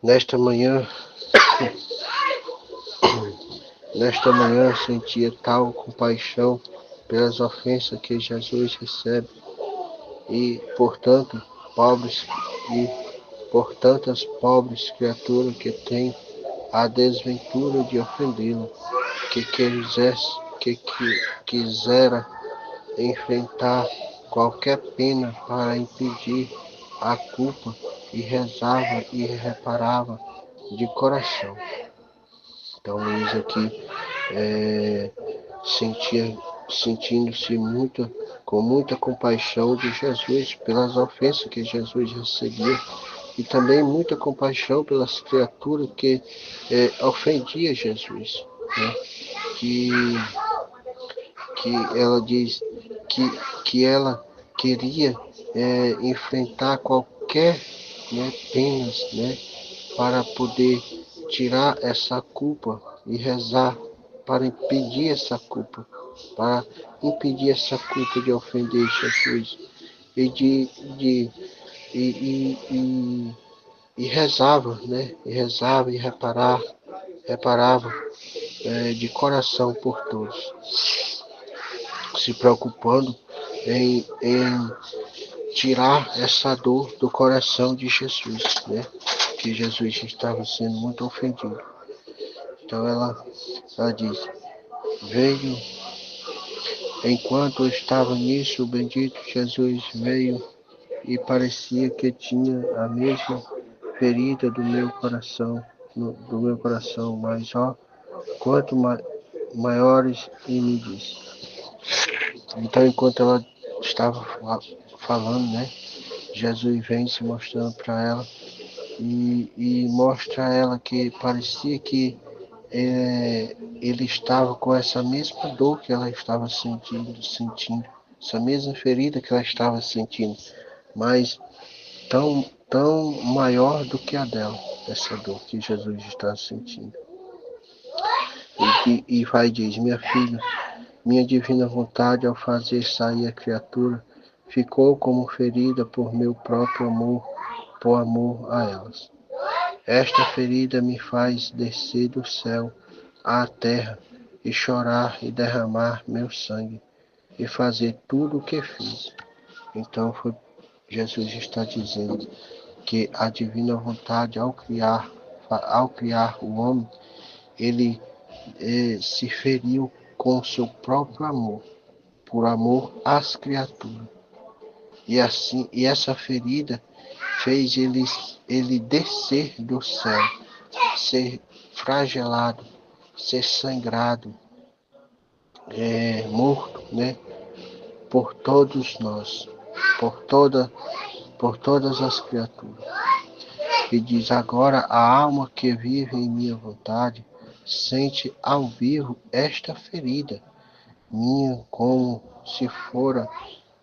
nesta manhã sentia tal compaixão pelas ofensas que Jesus recebe, e por tantas pobres criaturas que têm a desventura de ofendê-lo, que quisera enfrentar qualquer pena para impedir a culpa, e rezava e reparava de coração. Então Luiz aqui sentindo-se com muita compaixão de Jesus pelas ofensas que Jesus recebia, e também muita compaixão pelas criaturas que ofendiam Jesus, né? Que ela diz que ela queria enfrentar qualquer, né, penas, né, para poder tirar essa culpa e rezar para impedir essa culpa, de ofender Jesus, e rezava, né? E rezava e reparava de coração por todos, se preocupando em tirar essa dor do coração de Jesus, né? Que Jesus estava sendo muito ofendido. Então ela diz, veio, enquanto eu estava nisso, o bendito Jesus veio e parecia que tinha a mesma ferida do meu coração, mas quanto maiores, e me disse. Então, enquanto ela estava falando, né, Jesus vem se mostrando para ela e mostra a ela que parecia que ele estava com essa mesma dor que ela estava sentindo, essa mesma ferida que ela estava sentindo, mas tão maior do que a dela, essa dor que Jesus está sentindo. E vai e diz, minha filha, minha divina vontade ao fazer sair a criatura ficou como ferida por meu próprio amor, por amor a elas. Esta ferida me faz descer do céu à terra e chorar e derramar meu sangue e fazer tudo o que fiz. Então Jesus está dizendo que a divina vontade ao criar o homem, ele se feriu com o seu próprio amor, por amor às criaturas. E essa ferida fez ele descer do céu, ser flagelado, ser sangrado, morto, né? Por todos nós, por todas as criaturas. E diz, agora a alma que vive em minha vontade sente ao vivo esta ferida minha como se fora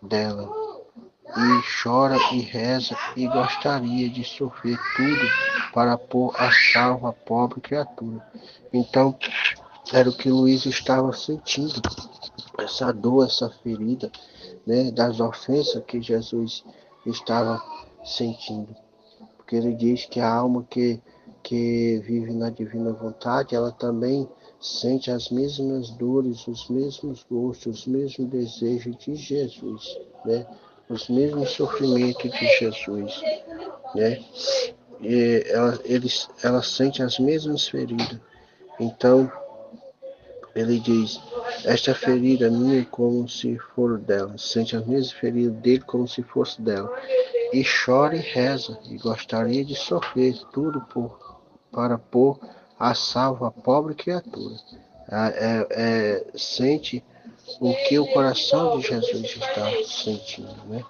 dela, e chora e reza e gostaria de sofrer tudo para pôr a salvo a pobre criatura. Então era o que Luiz estava sentindo, essa dor, essa ferida, né, das ofensas que Jesus estava sentindo. Porque ele diz que a alma que vive na divina vontade, ela também sente as mesmas dores, os mesmos gostos, os mesmos desejos de Jesus, né? Os mesmos sofrimentos de Jesus, né? E ela sente as mesmas feridas. Então, ele diz, esta ferida é minha como se for dela. Sente as mesmas feridas dele como se fosse dela. E chora e reza, e gostaria de sofrer tudo para pôr a salvo a pobre criatura. Sente o que o coração de Jesus está sentindo, né?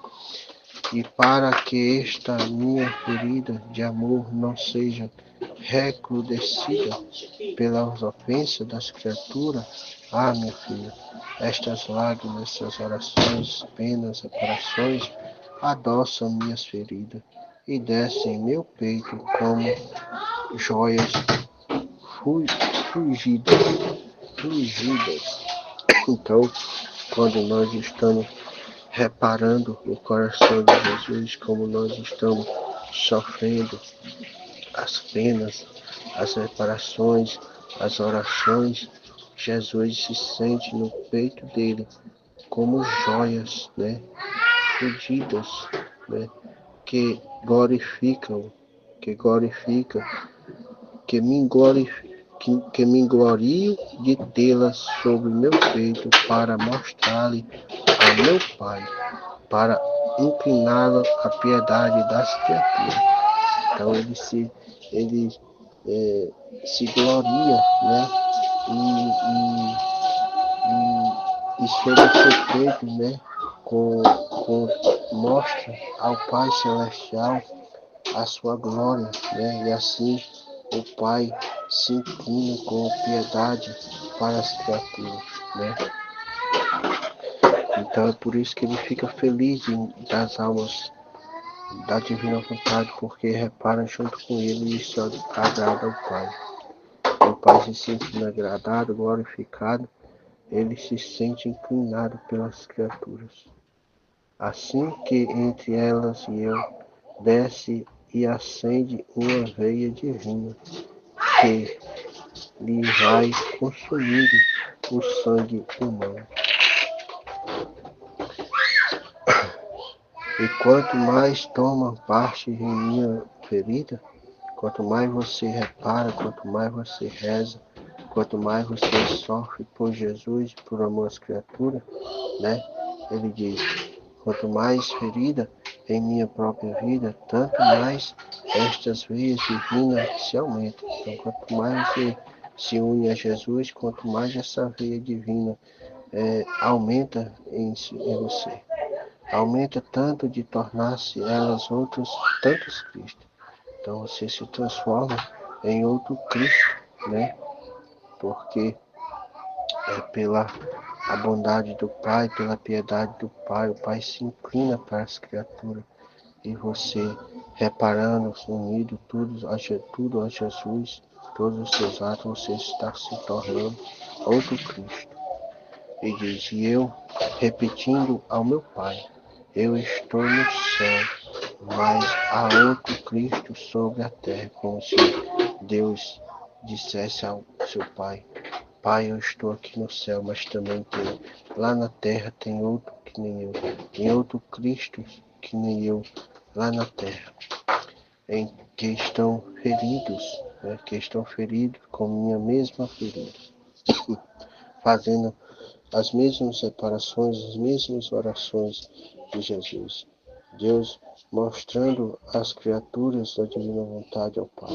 E para que esta minha ferida de amor não seja recrudescida pelas ofensas das criaturas, minha filha, estas lágrimas, estas orações, penas, reparações, adoçam minhas feridas e descem em meu peito como joias fugidas, fugidas. Então, quando nós estamos reparando o coração de Jesus, como nós estamos sofrendo as penas, as reparações, as orações, Jesus se sente no peito dele como joias, né, fundidas, né, que glorificam, que glorificam, que me glorio de tê-las sobre meu peito para mostrar-lhe ao meu Pai, para incliná-lo à piedade das criaturas. Então ele se gloria, né? E sobre o seu peito, né? Mostra ao Pai Celestial a sua glória, né? E assim o Pai se inclina com piedade para as criaturas, né? Então é por isso que ele fica feliz das almas da divina vontade, porque repara junto com ele e isso agrada ao Pai. O Pai se sente agradado, glorificado, ele se sente inclinado pelas criaturas. Assim que entre elas e eu desce e acende uma veia divina, que lhe vai consumindo o sangue humano. E quanto mais toma parte em minha ferida, quanto mais você repara, quanto mais você reza, quanto mais você sofre por Jesus, por amor às criaturas, né? Ele diz, quanto mais ferida em minha própria vida, tanto mais estas veias divinas se aumentam. Então, quanto mais você se une a Jesus, quanto mais essa veia divina aumenta em você. Aumenta tanto de tornar-se elas outros tantos Cristo. Então você se transforma em outro Cristo, né? Porque é pela a bondade do Pai, pela piedade do Pai, o Pai se inclina para as criaturas. E você, reparando, unido tudo a Jesus, todos os seus atos, você está se tornando outro Cristo. E diz, e eu, repetindo ao meu Pai, eu estou no céu, mas há outro Cristo sobre a terra, como se Deus dissesse ao seu Pai, Pai, eu estou aqui no céu, mas também tem, lá na terra tem outro que nem eu, tem outro Cristo que nem eu, lá na terra, em que estão feridos, né, que estão feridos com minha mesma ferida, fazendo as mesmas reparações, as mesmas orações de Jesus. Deus mostrando às criaturas da divina vontade ao Pai.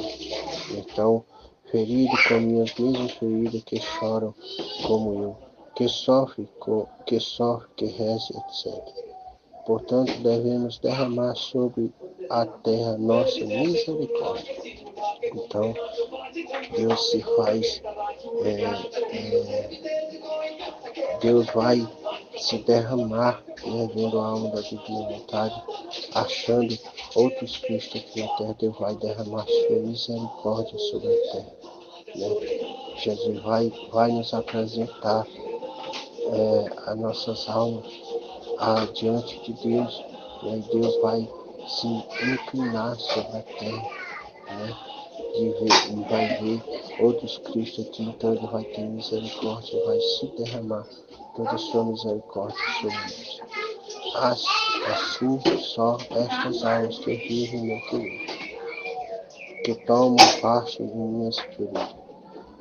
Então, ferido com minhas mesmas feridas, que choram como eu, que sofre, que reza, etc. Portanto, devemos derramar sobre a terra nossa misericórdia. Então, Deus se faz Deus vai se derramar, né, vendo a alma da divina vontade, achando outros Cristos aqui na terra, Deus vai derramar sua misericórdia sobre a terra, né? Jesus vai nos apresentar as nossas almas diante de Deus, né? Deus vai se inclinar sobre a terra, né? E vai ver outros Cristos aqui, então ele vai ter misericórdia, vai se derramar toda a sua misericórdia sobre nós. Assim só estas almas que vivem no interior, que tomam parte em minhas feridas,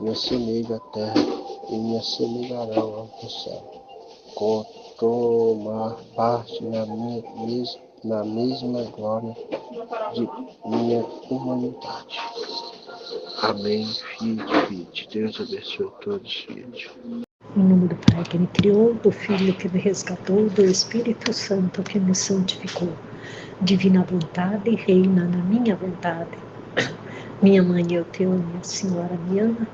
me assemelham à terra e me assemelharão ao céu, com tomar parte na mesma glória de minha humanidade. Amém. Fide. Deus abençoe todos, filhos. Em nome do Pai que me criou, do Filho que me resgatou, do Espírito Santo que me santificou. Divina vontade reina na minha vontade. Minha mãe eu te amo, minha Senhora me ama.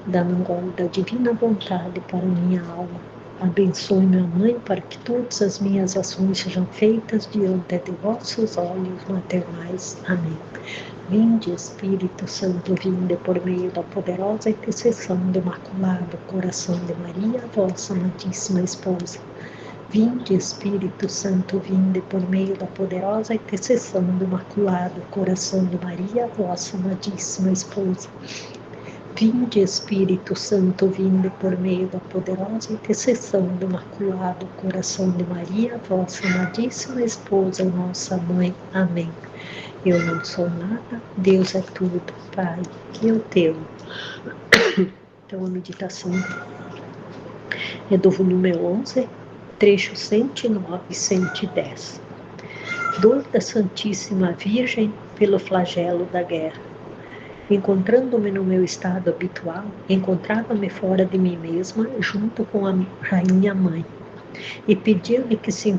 Dá-me um gole da divina vontade para minha alma. Abençoe minha mãe para que todas as minhas ações sejam feitas diante de vossos olhos maternais. Amém. Vinde, Espírito Santo, vinde por meio da poderosa intercessão do Imaculado Coração de Maria, vossa amadíssima esposa. Vinde, Espírito Santo, vinde por meio da poderosa intercessão do Imaculado Coração de Maria, vossa amadíssima esposa. Vinde, Espírito Santo, vinde por meio da poderosa intercessão do Imaculado Coração de Maria, vossa amadíssima esposa, nossa mãe. Amém. Eu não sou nada, Deus é tudo, Pai, que eu te amo. Então a meditação é do volume 11, trecho 109 e 110. Dor da Santíssima Virgem pelo flagelo da guerra. Encontrando-me no meu estado habitual, encontrava-me fora de mim mesma, junto com a Rainha Mãe, e pedia-lhe que se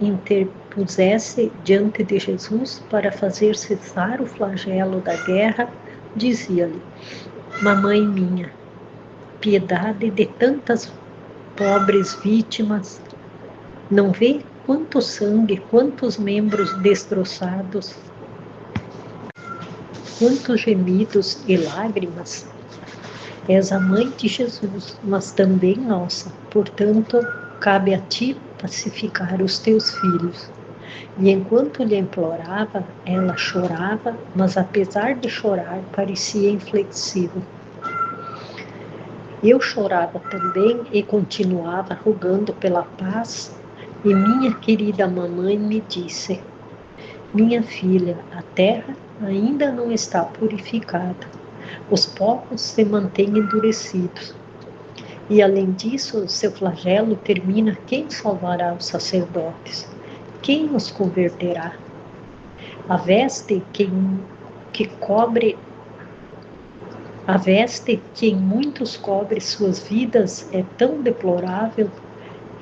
interpusesse diante de Jesus para fazer cessar o flagelo da guerra. Dizia-lhe: Mamãe minha, piedade de tantas pobres vítimas, não vê quanto sangue, quantos membros destroçados, quantos gemidos e lágrimas? És a mãe de Jesus, mas também nossa, portanto, cabe a ti pacificar os teus filhos. E enquanto lhe implorava, ela chorava, mas apesar de chorar, parecia inflexível. Eu chorava também e continuava rogando pela paz, e minha querida mamãe me disse: minha filha, a terra ainda não está purificada, os povos se mantêm endurecidos. E além disso, o seu flagelo termina. Quem salvará os sacerdotes? Quem os converterá? A veste que em muitos cobre suas vidas é tão deplorável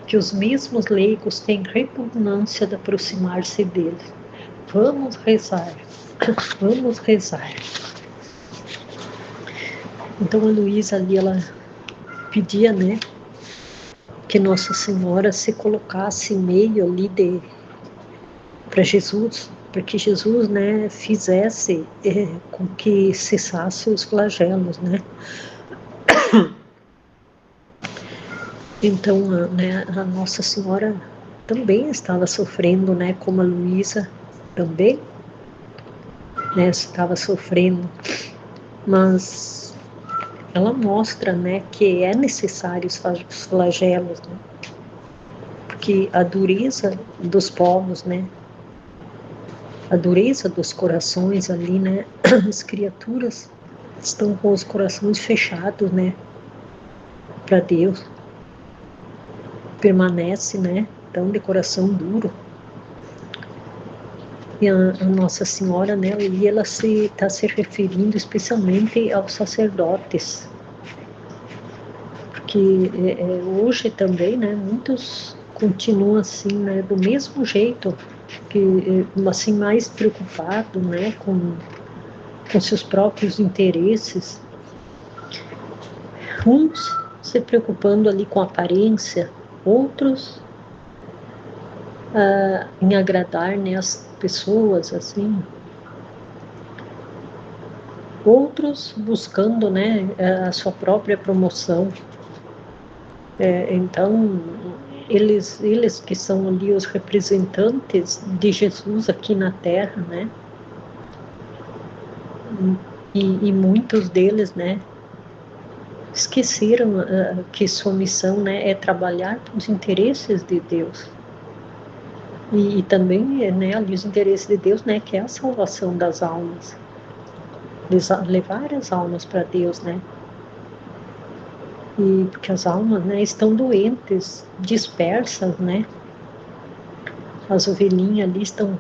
que os mesmos leigos têm repugnância de aproximar-se dele. Vamos rezar, vamos rezar. Então a Luísa ali, ela pedia, né, que Nossa Senhora se colocasse em meio ali para Jesus, para que Jesus, né, fizesse com que cessasse os flagelos, né. Então, né, a Nossa Senhora também estava sofrendo, né, como a Luísa também, né, estava sofrendo, mas ela mostra, né, que é necessário os flagelos, né, porque a dureza dos povos, né, a dureza dos corações ali, né, as criaturas estão com os corações fechados, né, para Deus, permanece, né, tão de coração duro. E a Nossa Senhora, né, ali ela está se referindo especialmente aos sacerdotes, porque hoje também, né, muitos continuam assim, né, do mesmo jeito, que assim mais preocupado, né, com seus próprios interesses, uns se preocupando ali com a aparência, outros em agradar, né, as pessoas, assim. outros buscando, né, a sua própria promoção. Então, eles que são ali os representantes de Jesus aqui na Terra, né, e muitos deles, né, esqueceram que sua missão, né, é trabalhar para os interesses de Deus. E também, né, ali os interesses de Deus, né, que é a salvação das almas. Levar as almas para Deus, né. E porque as almas, né, estão doentes, dispersas, né. As ovelhinhas ali estão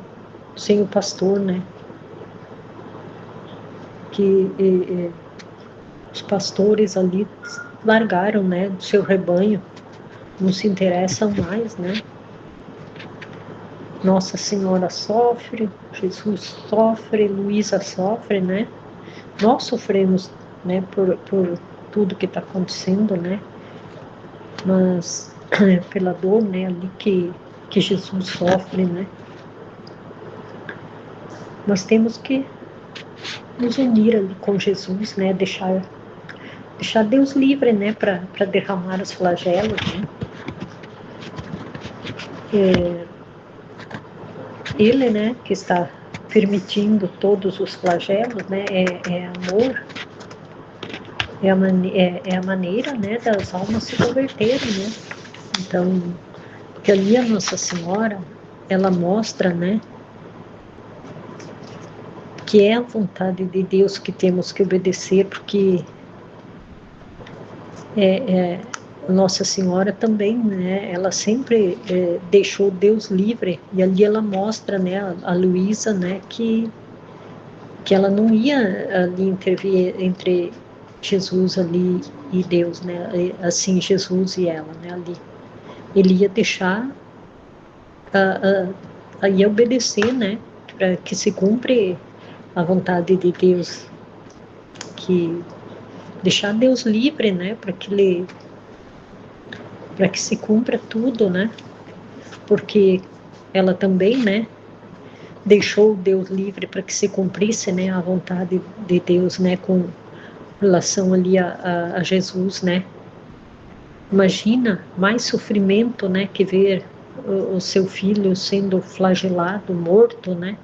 sem o pastor, né. Que os pastores ali largaram, né, do seu rebanho, não se interessam mais, né. Nossa Senhora sofre, Jesus sofre, Luísa sofre, né. Nós sofremos, né, por tudo que está acontecendo, né. Mas pela dor, né, ali que Jesus sofre, né. Nós temos que nos unir ali com Jesus, né, deixar Deus livre, né, para derramar os flagelos, né. Ele, né, que está permitindo todos os flagelos, né, é amor, é a maneira, né, das almas se converterem, né. Então, que ali a Nossa Senhora, ela mostra, né, que é a vontade de Deus que temos que obedecer, porque Nossa Senhora também, né, ela sempre deixou Deus livre, e ali ela mostra, né, a Luísa, né, que ela não ia ali intervir entre Jesus ali e Deus, né, assim, Jesus e ela, né, ali. Ele ia deixar, ia obedecer, né, para que se cumpre a vontade de Deus, que deixar Deus livre, né, para que se cumpra tudo, né, porque ela também, né, deixou Deus livre para que se cumprisse, né, a vontade de Deus, né, com relação ali a Jesus, né. Imagina mais sofrimento, né, que ver o seu filho sendo flagelado, morto, né.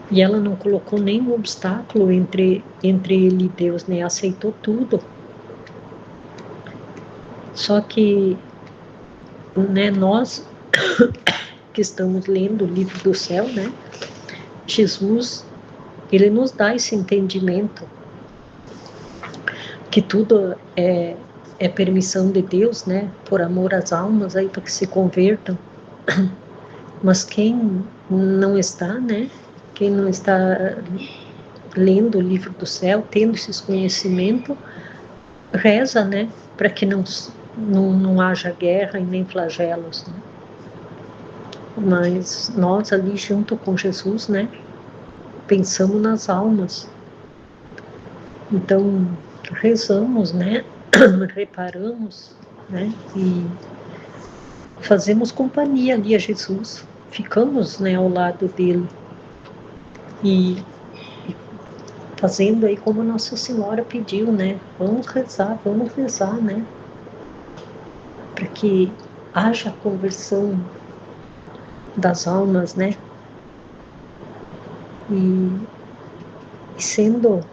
E ela não colocou nenhum obstáculo entre ele e Deus, né, aceitou tudo. Só que, né, nós que estamos lendo o livro do céu, né, Jesus, ele nos dá esse entendimento que tudo é permissão de Deus, né, por amor às almas, aí para que se convertam. Mas quem não está, né, quem não está lendo o livro do céu, tendo esses conhecimentos, reza, né, para que não haja guerra e nem flagelos, né. Mas nós ali junto com Jesus, né, pensamos nas almas. Então, rezamos, né, reparamos, né, e fazemos companhia ali a Jesus, ficamos, né, ao lado dele e fazendo aí como Nossa Senhora pediu, né, vamos rezar, né, para que haja conversão das almas, né, e sendo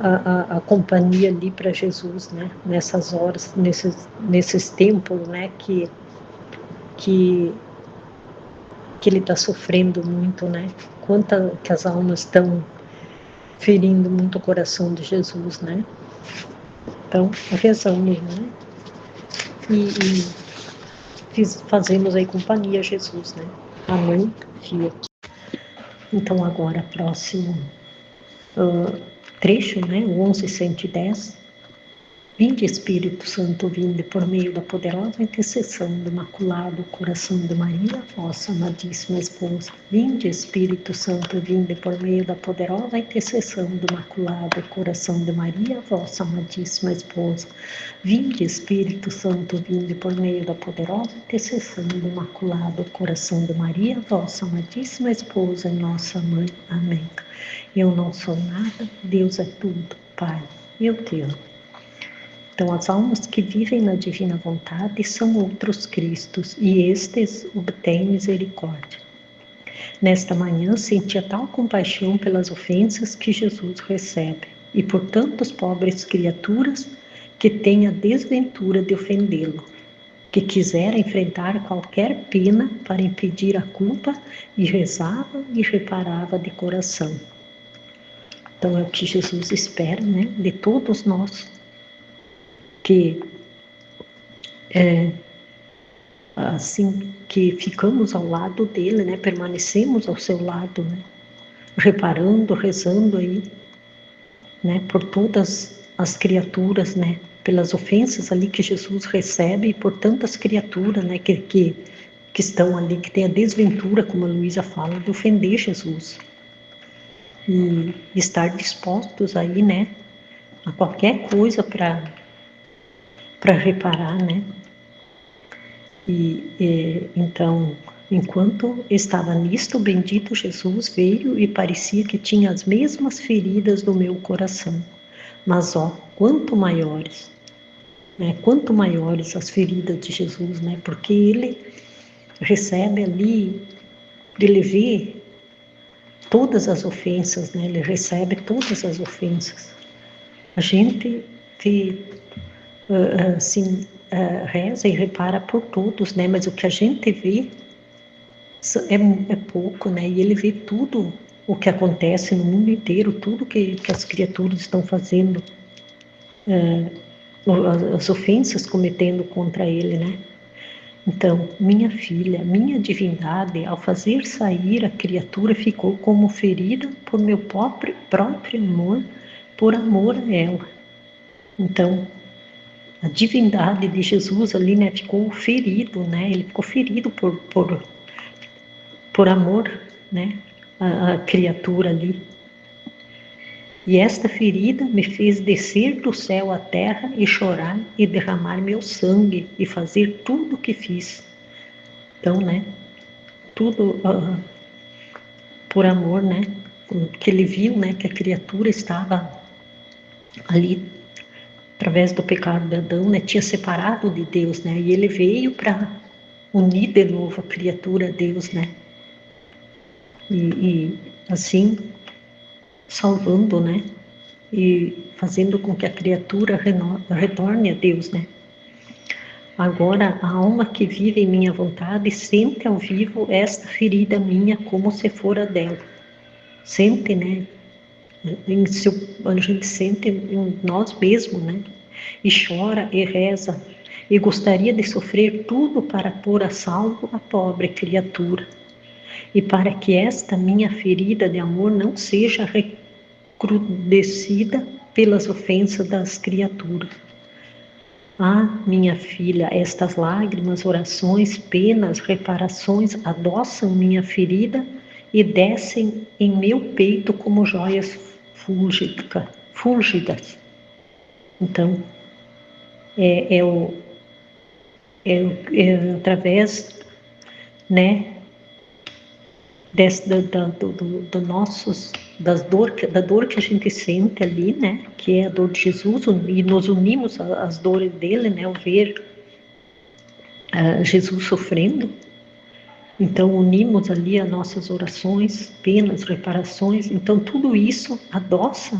a companhia ali para Jesus, né, nessas horas, nesses tempos, né, que ele está sofrendo muito, né, que as almas estão ferindo muito o coração de Jesus, né. Então, rezamos, né, e fazemos aí companhia a Jesus, né, a mãe, filha. Então, agora, próximo trecho, né, o 11.110, Vinde, Espírito Santo, vinde por meio da poderosa intercessão do Imaculado Coração de Maria, vossa amadíssima esposa. Vinde, Espírito Santo, vinde por meio da poderosa intercessão do Imaculado Coração de Maria, vossa amadíssima esposa. Vinde, Espírito Santo, vinde por meio da poderosa intercessão do Imaculado Coração de Maria, vossa amadíssima esposa e nossa mãe. Amém. Eu não sou nada, Deus é tudo. Pai, eu te amo. Então, as almas que vivem na divina vontade são outros Cristos, e estes obtêm misericórdia. Nesta manhã, sentia tal compaixão pelas ofensas que Jesus recebe, e por tantas pobres criaturas que têm a desventura de ofendê-lo, que quisera enfrentar qualquer pena para impedir a culpa, e rezava e reparava de coração. Então, é o que Jesus espera, né, de todos nós, que assim que ficamos ao lado dele, né, permanecemos ao seu lado, né, reparando, rezando aí, né, por todas as criaturas, né, pelas ofensas ali que Jesus recebe e por tantas criaturas, né, que estão ali, que tem a desventura, como a Luísa fala, de ofender Jesus. E estar dispostos aí, né, a qualquer coisa para reparar, né. Então, enquanto estava nisto, o bendito Jesus veio e parecia que tinha as mesmas feridas do meu coração. Mas, ó, quanto maiores, né? Quanto maiores as feridas de Jesus, né? Porque ele recebe ali, ele vê todas as ofensas, né? Ele recebe todas as ofensas. A gente vê, assim, reza e repara por todos, né? Mas o que a gente vê é pouco, né? E ele vê tudo o que acontece no mundo inteiro, tudo que as criaturas estão fazendo, as ofensas cometendo contra ele, né? Então, minha filha, minha divindade, ao fazer sair a criatura, ficou como ferida por meu próprio amor, por amor a ela. Então, a divindade de Jesus ali, né, ficou ferido, né? Ele ficou ferido por amor, né, a criatura ali. E esta ferida me fez descer do céu à terra e chorar e derramar meu sangue e fazer tudo o que fiz. Então, né, tudo por amor, né, que ele viu, né, que a criatura estava ali através do pecado de Adão, né, tinha separado de Deus, né, e ele veio para unir de novo a criatura a Deus, né, e assim salvando, né, e fazendo com que a criatura retorne a Deus, né. Agora, a alma que vive em minha vontade sente ao vivo esta ferida minha como se fora dela. Sente, né, a gente sente em nós mesmos, né, e chora e reza, e gostaria de sofrer tudo para pôr a salvo a pobre criatura, e para que esta minha ferida de amor não seja recrudescida pelas ofensas das criaturas. Ah, minha filha, estas lágrimas, orações, penas, reparações adoçam minha ferida e descem em meu peito como joias fúlgidas. Então, é através, né, da dor que a gente sente ali, né, que é a dor de Jesus, e nos unimos às dores dele, né, ao ver Jesus sofrendo. Então, unimos ali as nossas orações, penas, reparações. Então, tudo isso adoça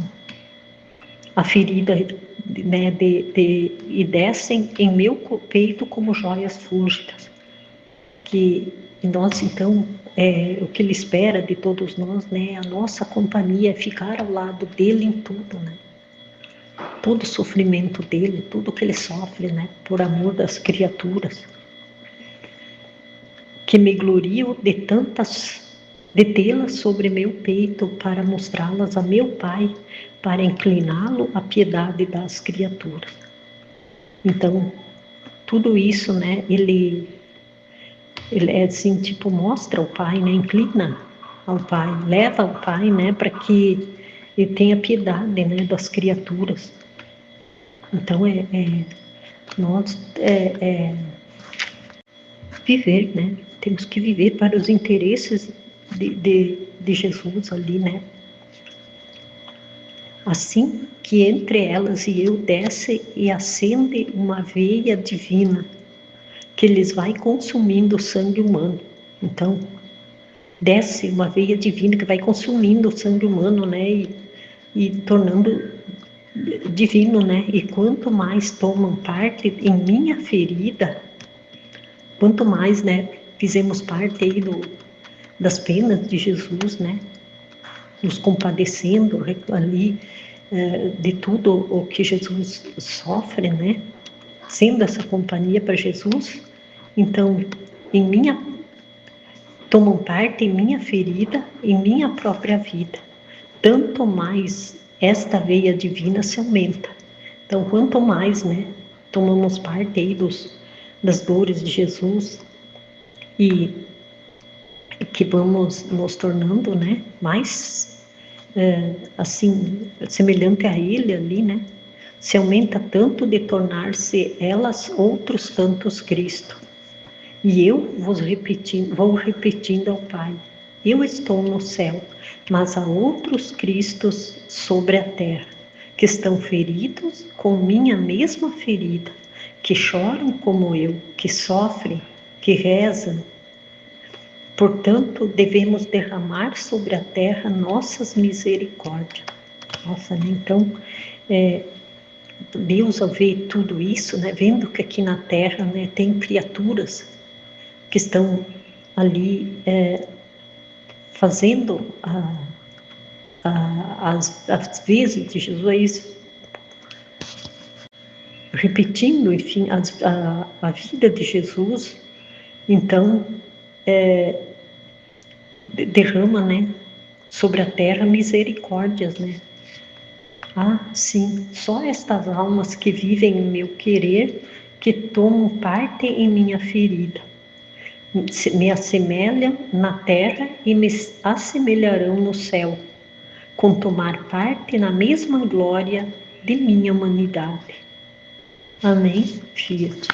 a ferida, né, e descem em meu peito como joias fúlgidas. Que nós, então, o que ele espera de todos nós, né, a nossa companhia, ficar ao lado dele em tudo, né? Todo o sofrimento dele, tudo que ele sofre, né, por amor das criaturas. Que me glorio de tê-las sobre meu peito para mostrá-las a meu Pai, para incliná-lo à piedade das criaturas. Então, tudo isso, né, ele é assim, tipo, mostra o Pai, né, inclina ao Pai, leva ao Pai, né, para que ele tenha piedade, né, das criaturas. Então, nós viver, né, temos que viver para os interesses de Jesus ali, né. Assim que entre elas e eu desce e acende uma veia divina, que lhes vai consumindo o sangue humano. Então, desce uma veia divina que vai consumindo o sangue humano, né, e tornando divino, né, e quanto mais tomam parte em minha ferida, quanto mais, né, fizemos parte aí das penas de Jesus, né, nos compadecendo ali de tudo o que Jesus sofre, né, sendo essa companhia para Jesus. Então, tomam parte em minha ferida, em minha própria vida. Tanto mais esta veia divina se aumenta. Então, quanto mais, né, tomamos parte aí das dores de Jesus e que vamos nos tornando, né, mais assim, semelhante a Ele ali, né, se aumenta tanto de tornar-se elas outros tantos Cristo. E eu vou repetindo ao Pai, eu estou no céu, mas há outros Cristos sobre a terra, que estão feridos com minha mesma ferida, que choram como eu, que sofrem, que rezam. Portanto, devemos derramar sobre a terra nossas misericórdias. Nossa, né? Então, Deus, ao ver tudo isso, né, vendo que aqui na terra, né, tem criaturas que estão ali fazendo as vezes de Jesus, repetindo, enfim, a vida de Jesus, então derrama, né, sobre a terra misericórdias, né? Ah, sim, só estas almas que vivem o meu querer, que tomam parte em minha ferida, me assemelham na terra e me assemelharão no céu, com tomar parte na mesma glória de minha humanidade. Amém, Fiat.